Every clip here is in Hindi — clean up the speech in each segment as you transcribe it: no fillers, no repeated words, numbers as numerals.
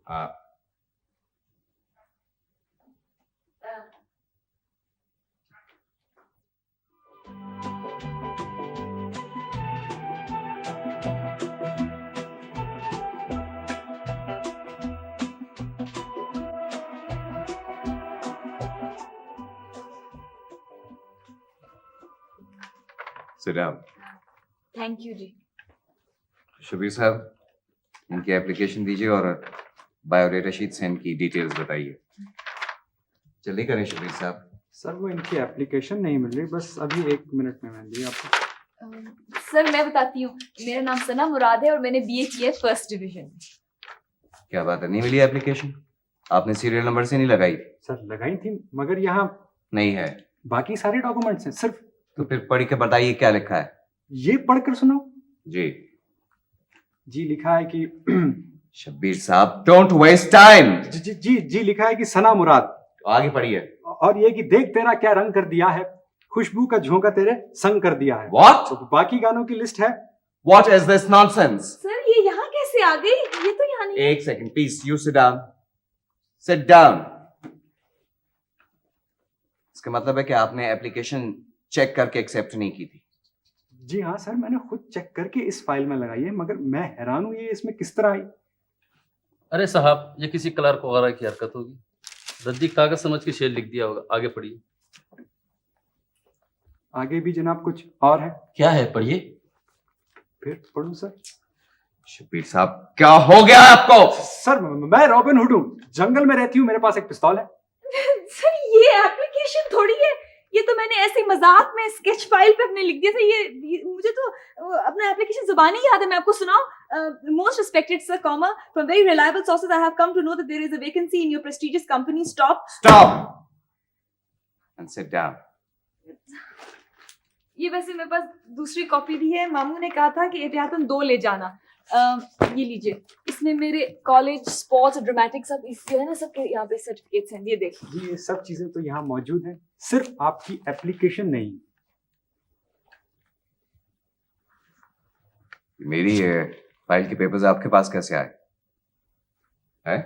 आप सिट डाउन। थैंक यू जी। शबीर साहब, इनकी एप्लीकेशन दीजिए और बायोडेटा शीट से इनकी डिटेल्स बताइए। जल्दी करें शबीर साहब। सर वो इनकी एप्लीकेशन नहीं मिल रही, बस अभी 1 मिनट में मैं दी आपको। सर मैं बताती हूँ, मेरा नाम सना मुराद है और मैंने बीए किया है फर्स्ट डिवीजन। क्या बात है, नहीं मिली एप्लीकेशन? आपने सीरियल नंबर से नहीं लगाई? सर लगाई थी मगर यहाँ नहीं है? बाकी सारे डॉक्यूमेंट्स हैं सिर्फ। तो फिर पढ़ के बताइए क्या लिखा है। ये पढ़कर सुनाओ। जी जी लिखा है कि शब्बीर साहब, डोंट वेस्ट टाइम। जी लिखा है कि सना मुराद। आगे पढ़िए। और ये कि देख तेरा क्या रंग कर दिया है, खुशबू का झोंका तेरे संग कर दिया है। What? तो बाकी गानों की लिस्ट है। What is this nonsense? Sir ये यहाँ कैसे आ गई? ये तो यहाँ नहीं। एक second please, you sit down. Sit down. इसका मतलब है कि आपने एप्लीकेशन चेक करके एक्सेप्ट नहीं की थी? जी हाँ सर, मैंने खुद चेक करके इस फाइल में लगाई है, मगर मैं हैरान हूँ ये इसमें किस तरह आई। अरे साहब, ये किसी क्लर्क वगैरह की हरकत होगी। रद्दी कागज समझ के शेर लिख दिया होगा। आगे पढ़िए। आगे भी जनाब कुछ और है। क्या है, पढ़िए। फिर पढ़ूं सर? शब्बीर साहब, क्या हो गया आपको? सर मैं रॉबिन हुड हूँ, जंगल में रहती हूँ, मेरे पास एक पिस्तौल है। सर ये एप्लीकेशन थोड़ी है, ये तो मैंने ऐसे मजाक में स्केच फाइल पे अपने लिख दिया था। ये मुझे तो अपना एप्लीकेशन जुबानी याद है। मैं आपको सुनाऊं? Most respected sir, comma from very reliable sources I have come to know that there is a vacancy in your prestigious company. Stop and sit down. ये वैसे मेरे पास दूसरी कॉपी भी है। मामू ने कहा था कि एहतियातन 2 ले जाना। ये लीजिए, इसमें मेरे कॉलेज स्पोर्ट्स ड्रामेटिक सब जो है ना, सबके यहाँ पे सर्टिफिकेट्स हैं। ये देख जी ये सब चीजें तो यहाँ मौजूद हैं, सिर्फ आपकी एप्लीकेशन नहीं। मेरी फाइल के पेपर्स आपके पास कैसे आए हैं?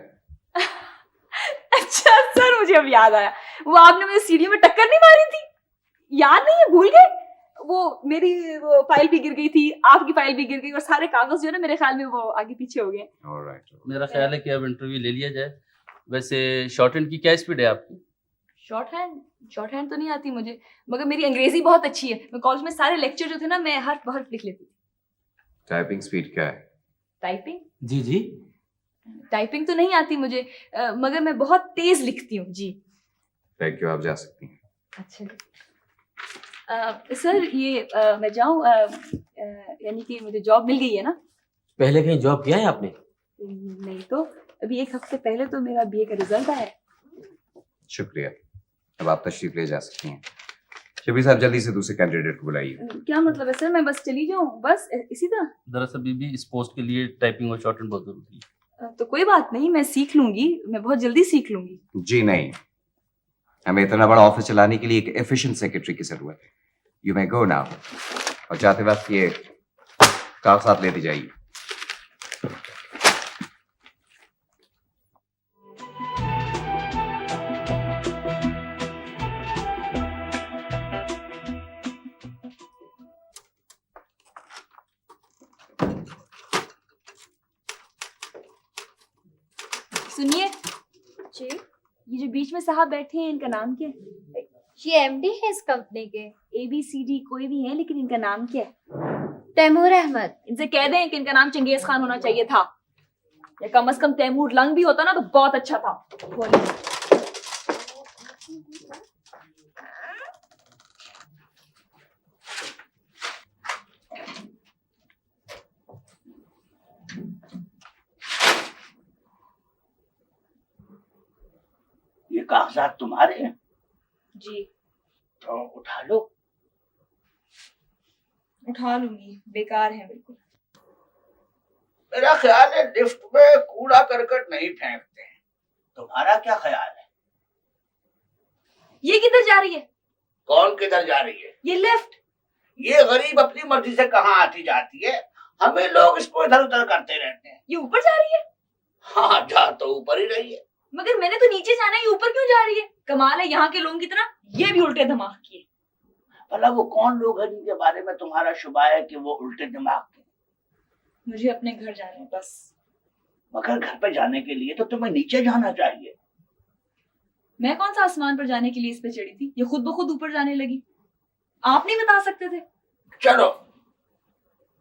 अच्छा सर, मुझे अब याद आया, वो आपने मुझे सीढ़ी में टक्कर नहीं मारी थी? याद नहीं है, भूल गए? वो मेरी वो फाइल भी गिर गई थी, आपकी फाइल भी गिर गई और सारे कागज जो है ना, मेरे ख्याल में वो आगे पीछे हो गए। Alright. मेरा ख्याल है कि अब इंटरव्यू ले लिया जाए। वैसे शॉर्ट हैंड की क्या स्पीड है आपकी? शॉर्ट हैंड तो नहीं आती मुझे, मगर मेरी अंग्रेजी बहुत अच्छी है। मैं कॉलेज में सारे लेक्चर जो थे ना, मैं हर्फ बहर्फ लिख लेती थी। टाइपिंग स्पीड क्या है? टाइपिंग? जी टाइपिंग तो नहीं आती मुझे, मगर मैं बहुत तेज लिखती हूँ जी। थैंक यू, आप जा सकती हैं। अच्छा सर, ये मैं जाऊँ? यानी कि मुझे जॉब मिल गई है ना? पहले कहीं जॉब किया है आपने? नहीं तो, अभी 1 हफ्ते पहले तो मेरा बीए का रिजल्ट आया है। शुक्रिया, अब आप तशरीफ ले जा सकती हैं। शबीर साहब, जल्दी से दूसरे कैंडिडेट को बुलाइए। क्या मतलब है सर, मैं बस चली जाऊँ बस इसी तरह? दरअसल बीबी, इस पोस्ट के लिए टाइपिंग और शॉर्ट हैंड बहुत जरूरी है। तो कोई बात नहीं, मैं सीख लूंगी, मैं बहुत जल्दी सीख लूंगी। जी नहीं, हमें इतना बड़ा ऑफिस चलाने के लिए एक एफिशिएंट सेक्रेटरी की जरूरत है। You may go now. और जाते वक्त ये कागजात लेती जाइए। सुनिए जी, ये जो बीच में साहब बैठे हैं, इनका नाम क्या है? ये एमडी है इस कंपनी के। ABCD कोई भी है, लेकिन इनका नाम क्या है? तैमूर अहमद। इनसे कह दें कि इनका नाम चंगेज खान होना चाहिए था, या कम से कम तैमूर लंग भी होता ना तो बहुत अच्छा था। बोलिए। ये कागजात तुम्हारे हैं? जी। तो उठा लो। उठा लूंगी, बेकार है बिल्कुल। मेरा ख्याल है लिफ्ट में कूड़ा करकट नहीं फेंकते हैं। तुम्हारा क्या ख्याल है? ये किधर जा रही है? कौन किधर जा रही है? ये लिफ्ट। ये गरीब अपनी मर्जी से कहाँ आती जाती है, हमें लोग इसको इधर उधर करते रहते हैं। ये ऊपर जा रही है? हाँ जा तो ऊपर ही रही है। मगर मैंने तो नीचे जाना है, ऊपर क्यों जा रही है? कमाल है यहाँ के लोगों की तरह ये भी उल्टे दिमाग की है। भला वो कौन लोग हैं जिनके बारे में तुम्हारा शुबा है कि वो उल्टे दिमाग के? मुझे अपने घर जाना है बस। मगर घर पे जाने के लिए तो तुम्हें नीचे जाना चाहिए। मैं कौन सा आसमान पर जाने के लिए इस पे चढ़ी थी? ये खुद ब खुद ऊपर जाने लगी। आप नहीं बता सकते थे? चलो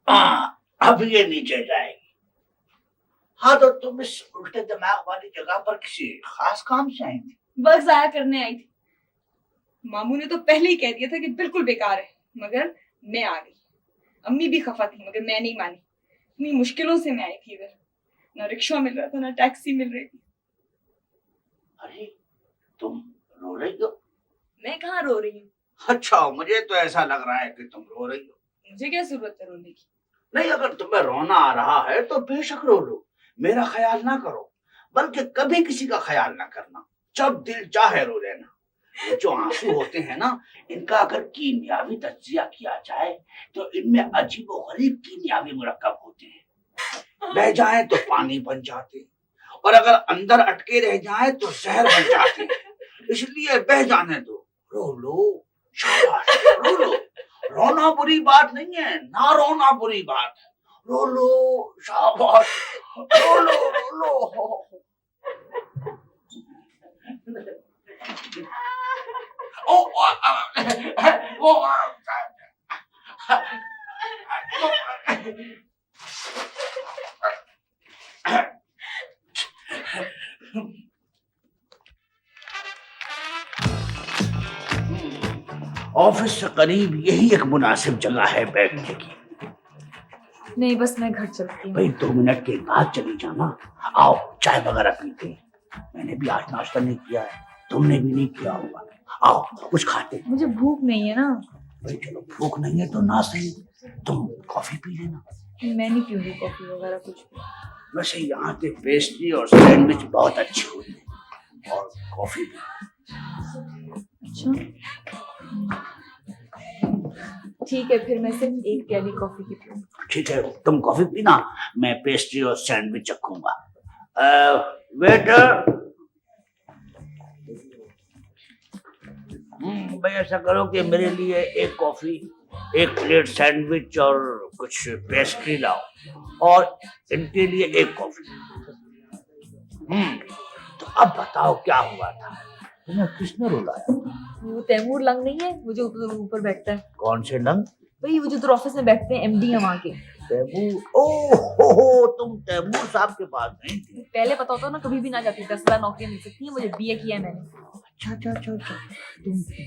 हाँ अब ये नीचे जाएगी। हाँ तो तुम इस उल्टे दिमाग वाली जगह पर किसी खास काम से आई थी? वक्त जाया करने आई थी। मामू ने तो पहले ही कह दिया था कि बिल्कुल बेकार है, मगर मैं आ गई। अम्मी भी खफा थी मगर मैं नहीं मानी। इतनी मुश्किलों से मैं आई थी इधर, ना रिक्शा मिल रहा था ना टैक्सी मिल रही थी। अरे तुम रो रही हो? मैं कहाँ रो रही हूँ? अच्छा मुझे तो ऐसा लग रहा है कि तुम रो रही हो। मुझे क्या जरूरत है रोने की? नहीं अगर तुम्हें रोना आ रहा है तो बेशक रो लो, मेरा ख्याल ना करो, बल्कि कभी किसी का ख्याल ना करना, जब दिल चाहे रो लेना। ये जो आंसू होते हैं ना, इनका अगर कीमियावी तज्जिया किया जाए तो इनमें अजीबोगरीब कीमियावी मुरक्कब होते हैं। बह जाए तो पानी बन जाते हैं, और अगर अंदर अटके रह जाए तो जहर बन जाते हैं। इसलिए बह जाने दो, रो लो, शाबाश रो लो। रोना बुरी बात नहीं है, ना रोना बुरी बात है। रो लो, शाबाश रो लो, रो लो। ओ, ऑफिस से करीब यही एक मुनासिब जगह है बैठने की। नहीं बस मैं घर चलती हूँ। भाई 2 मिनट के बाद चली जाना। आओ चाय वगैरह पीते हैं। मैंने भी आज नाश्ता नहीं किया है, तुमने भी नहीं किया होगा। आओ कुछ खाते हैं। मुझे भूख नहीं है ना। भाई चलो भूख नहीं है तो ना सही, तुम कॉफी पी लेना। मैं नहीं पीऊंगी कॉफी वगैरह कुछ भी। वैसे यहाँ के पेस्ट्री और सैंडविच बहुत अच्छे होते हैं, और कॉफी भी। अच्छा ठीक है, फिर मैं सिर्फ एक प्याली कॉफी की पीऊंगी। ठीक है तुम कॉफी पीना, मैं पेस्ट्री और सैंडविच चखूंगा। वेटर भाई ऐसा करो कि मेरे लिए एक कॉफी, एक प्लेट सैंडविच और कुछ पेस्ट्री लाओ, और इनके लिए एक कॉफी। तो अब बताओ क्या हुआ था, तुम्हें किसने रुलाया? वो तैमूर लंग नहीं है, वो जो ऊपर बैठता है? कौन से लंग? वही वो जो ऑफिस में बैठते हैं, एमडी है वहाँ के। तैमूर? ओह तुम तैमूर साहब के पास नहीं थी? पहले पता होता ना कभी भी ना जाती। 10,000 नौकरी मिल सकती है मुझे, बीए किया है मैंने। अच्छा तुम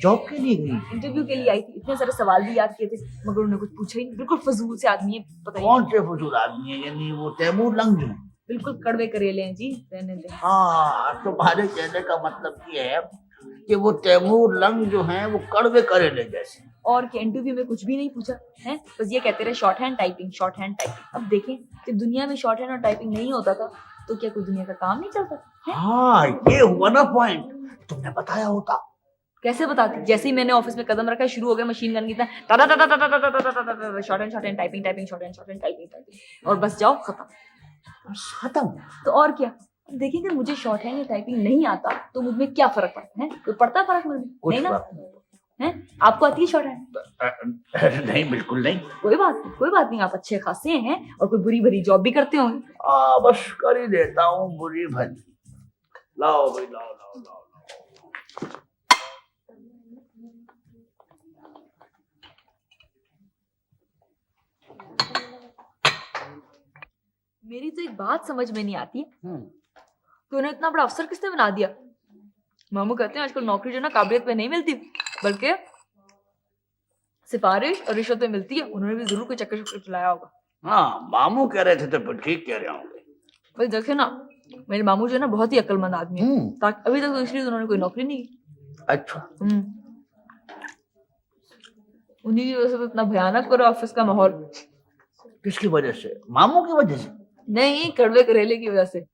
जॉब के लिए गई? इंटरव्यू के लिए आई थी, इतने सारे सवाल भी याद किए थे मगर उन्होंने कुछ पूछा ही नहीं। बिल्कुल फजूल से आदमी है, पता कौन से फजूल आदमी है? यानी वो तैमूर लंग है? बिल्कुल कड़वे करेले हैं जी, रहने दे। हाँ तुम्हारे कहने का मतलब ये है कि वो तैमूर लंग जो हैं वो कड़वे करेले जैसे। और क्या, इंटरव्यू में कुछ भी नहीं पूछा है, बस ये कहते रहे short hand typing, short hand typing. अब देखें कि दुनिया में शॉर्ट हैंड और टाइपिंग नहीं होता था तो क्या कोई दुनिया का काम नहीं चलता? हाँ ये हुआ ना पॉइंट, तुमने बताया होता। कैसे बताती? जैसे ही मैंने ऑफिस में कदम रखा शुरू हो गया मशीन गन की तरह short hand typing typing short hand typing, और बस जाओ खत्म। तो और क्या, देखेंगे मुझे शॉर्ट हैंड टाइपिंग नहीं आता तो मुझमें क्या फर्क पड़ता है? कोई पड़ता फर्क मुझे नहीं ना है? आपको आती है शॉर्ट हैंड? नहीं बिल्कुल नहीं। कोई बात नहीं, आप अच्छे खासे हैं और कोई बुरी भरी जॉब भी करते होंगे। बस कर ही देता हूँ बुरी भली। लाओ भाई लाओ। मेरी तो एक बात समझ में नहीं आती है, तो उन्हें इतना बड़ा अफसर किसने बना दिया? मामू कहते हैं आजकल नौकरी जो ना काबिलियत पे नहीं मिलती बल्कि सिफारिश और रिश्वत पे मिलती है। उन्होंने भी जरूर कोई चक्कर चलाया होगा। हाँ मामू कह रहे थे तो फिर ठीक कह रहे होंगे। भाई देखे ना, मेरे मामू जो है ना बहुत ही अक्लमंद आदमी है, अभी तक तो इसलिए उन्होंने कोई नौकरी नहीं की। अच्छा उन्हीं की वजह से तो इतना भयानक पूरा ऑफिस का माहौल। किसकी वजह से? मामू की वजह से? नहीं, कड़वे करेले की वजह से।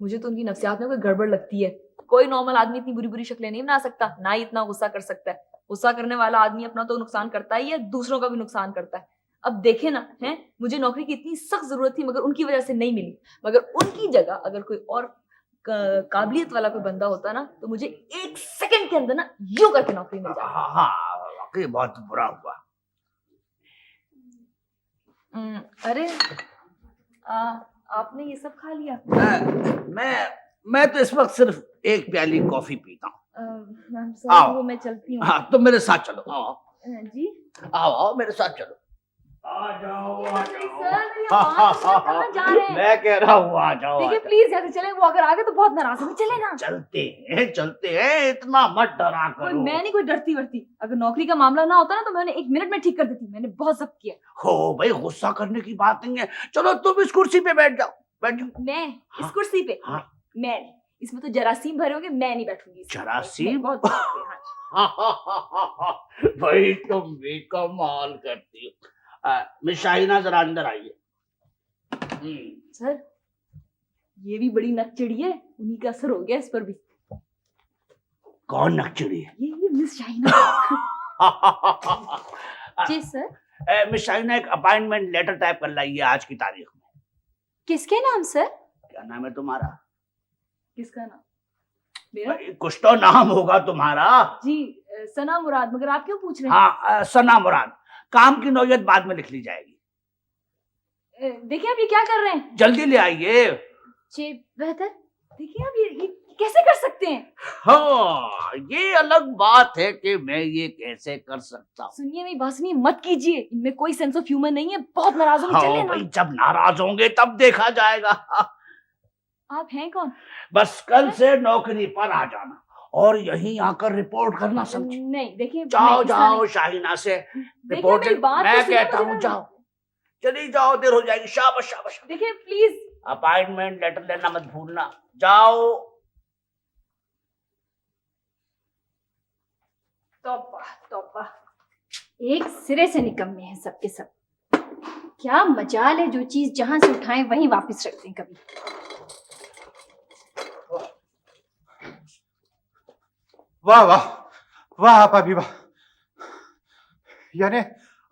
मुझे तो उनकी नफ्सियात में कोई गड़बड़ लगती है। कोई नॉर्मल आदमी इतनी बुरी बुरी शक्लें नहीं बना सकता, ना ही इतना गुस्सा कर सकता है। गुस्सा करने वाला आदमी अपना तो नुकसान करता ही है, दूसरों का भी नुकसान करता है। अब देखे ना, है मुझे नौकरी की इतनी सख्त जरूरत थी मगर उनकी वजह से नहीं मिली। मगर उनकी जगह अगर कोई और काबिलियत वाला कोई बंदा होता ना तो मुझे 1 सेकंड के अंदर ना यूं करके नौकरी मिल जाती। हाँ, वाकई बहुत बुरा हुआ। अरे आपने ये सब खा लिया? मैं तो इस वक्त सिर्फ एक प्याली कॉफी पीता हूँ। मैम आओ। सर वो मैं चलती हूँ। हाँ, तुम मेरे साथ चलो। आओ जी आओ मेरे साथ चलो। आ जाओ आ सर जाओ। मेरी आवाज़ सुनो, कहाँ जा रहे हैं? मैं कह रहा हूँ आ जाओ। देखिए प्लीज यहाँ से चले, वो अगर आगे तो बहुत नाराज होंगे। चले ना। चलते हैं, इतना मत डरा कोई करो। मैं नहीं कोई डरती वरती। अगर नौकरी का मामला ना होता ना तो मैं उन्हें 1 मिनट में ठीक कर देती। मैंने बहुत जब्त किया। हो भाई, गुस्सा करने की बात नहीं है। चलो तुम इस कुर्सी पे बैठ जाओ, बैठ जाओ। मैं इस हाँ। कुर्सी पे? हाँ। मैं इसमें तो जरासीम भरे होंगे, मैं नहीं बैठूंगी इसमें। जरासीम? मैं बहुत हाँ। भाई तुम भी कमाल करती हो। मिस शाहीना जरा अंदर आइए। सर ये भी बड़ी नकचड़ी है, उन्हीं का असर हो गया इस पर भी। कौन नकचड़ी है? ये मिस शाहीना। जी सर। मिस शाहीना, एक अपॉइंटमेंट लेटर टाइप कर लाइए आज की तारीख में। किसके नाम सर? क्या नाम है तुम्हारा? किसका नाम? मेरा? भाई, कुछ तो नाम होगा तुम्हारा। जी सना मुराद। मगर आप क्यों पूछ रहे हैं? हाँ, सना मुराद। काम की नौयत बाद में लिख ली जाएगी। देखिए आप ये क्या कर रहे हैं? जल्दी ले आइए। जी बेहतर। देखिए आप ये कैसे कर सकते हैं? हाँ, ये अलग बात है कि मैं ये कैसे कर सकता हूँ। सुनिए मेरी बात सुनिए, मत कीजिए। इनमें कोई सेंस ऑफ ह्यूमर नहीं है। बहुत नाराज होंगे। हाँ चले भाई, ना। जब नाराज होंगे तब देखा जाएगा। आप हैं कौन? बस कल से नौकरी पर आ जाना और यहीं आकर रिपोर्ट करना, समझे? नहीं देखिए जाओ मैं इस तरह जाओ नहीं- शाहीना से देखिए रिपोर्ट। मेरी बात तो मैं सुनिए, कहता मुझे हूँ ना- जाओ, चली जाओ, देर हो जाएगी। शाबाश शाबाश। देखिए प्लीज। अपॉइंटमेंट लेटर लेना मत भूलना। जाओ। तौबा तौबा। एक सिरे से निकम्मे हैं सबके सब। क्या मजाल है, जो चीज जहां से उठाएं वहीं वापस रख दें कभी। वाह वाह वाह आप अभी वाह। यानी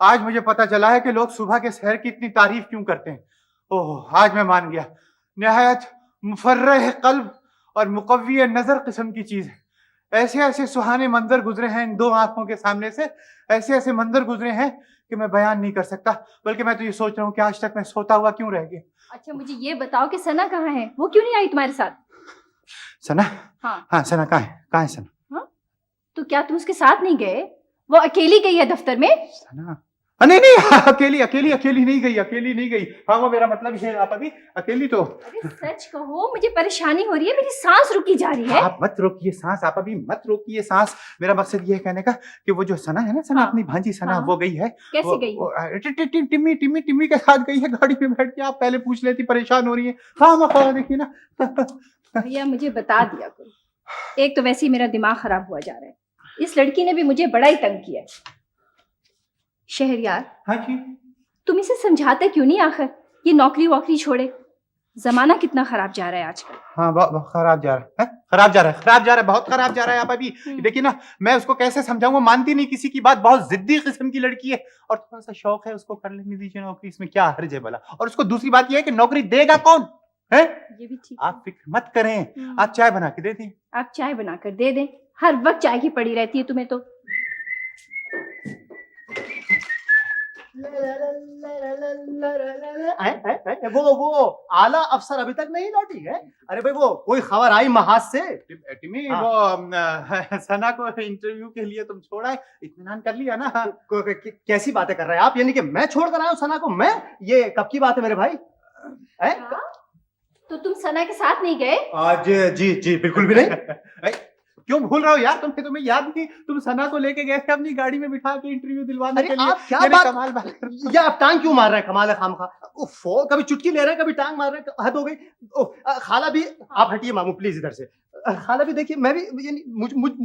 आज मुझे पता चला है कि लोग सुबह के शहर की इतनी तारीफ क्यों करते हैं। ओह आज मैं मान गया। निहायत मुफर्रह कल्ब और मुकव्वी नजर किस्म की चीज है। ऐसे ऐसे सुहाने मंजर गुजरे हैं इन 2 आंखों के सामने से, ऐसे ऐसे मंजर गुजरे हैं कि मैं बयान नहीं कर सकता। बल्कि मैं तो ये सोच रहा हूँ कि आज तक मैं सोता हुआ क्यों रह गया। अच्छा मुझे ये बताओ कि सना कहाँ है? वो क्यों नहीं आई तुम्हारे साथ? सना? हाँ। हाँ सना कहाँ है? कहाँ है सना? तो क्या तुम उसके साथ नहीं गए? वो अकेली गई है दफ्तर में? सना? नहीं नहीं, अकेली नहीं गई। हाँ वो मेरा मतलब है आप अभी अकेली तो। अरे सच कहो, मुझे परेशानी हो रही है, मेरी सांस रुकी जा रही है। आप मत रोकिए सांस, आप अभी मत रोकिए सांस। मेरा मकसद ये है कहने का कि वो जो सना है ना, सना हाँ। अपनी भांजी सना, हाँ। वो गई है। कैसे गई? टिम्मी के साथ गई है गाड़ी में बैठ के। आप पहले पूछ लेती, परेशान हो रही है। हाँ देखिए ना। भैया मुझे बता दिया करो। एक तो वैसे ही मेरा दिमाग खराब हुआ जा रहा है, इस लड़की ने भी मुझे बड़ा ही तंग किया है। शहरयार, हाँ जी। तुम इसे समझाते क्यों नहीं आखिर? ये नौकरी वोकरी छोड़े। जमाना कितना खराब जा रहा है आजकल। हाँ बहुत खराब जा रहा है, खराब जा रहा है, बहुत खराब जा रहा है। आप अभी देखिए ना, मैं उसको कैसे समझाऊंगा, मानती नहीं किसी की बात। बहुत जिद्दी किस्म की लड़की है और थोड़ा सा शौक है, उसको कर लेने दीजिए नौकरी, इसमें क्या हर्ज है भला। और उसको दूसरी बात यह है कि नौकरी देगा कौन है? ये भी ठीक आप फिक्र मत करें, आप चाय बना के दे दें। आप चाय बनाकर दे दें। हर वक्त चाय की पड़ी रहती है तुम्हें तो। वो आला अफसर अभी तक नहीं लौटी है। अरे भाई वो कोई खबर आई महाज से? टिमी वो सना को इंटरव्यू के लिए तुम छोड़ा है, इत्मीनान कर लिया ना? कैसी बातें कर रहे हैं आप? यानी कि मैं छोड़ कर आया हूँ सना को? मैं? ये कब की बात है मेरे भाई? तो तुम सना के साथ नहीं गए? आज जी बिल्कुल भी नहीं। क्यों भूल रहा हो यार? तुम्हें याद नहीं? तुम सना को लेके गए थे अपनी गाड़ी में बिठा के इंटरव्यू दिलवाने अरे के लिए। आप क्या मेरे बात, कमाल बात कर रहे हो। या आप टांग क्यों मार रहे हैं? कमाल है खामखा। उफ़्फ़ो, कभी चुटकी ले रहे हैं, कभी टांग मार रहे हैं, हद हो गई। खाला भी, आप हटिए मामू प्लीज इधर से। खाला भी देखिए, मैं भी यानी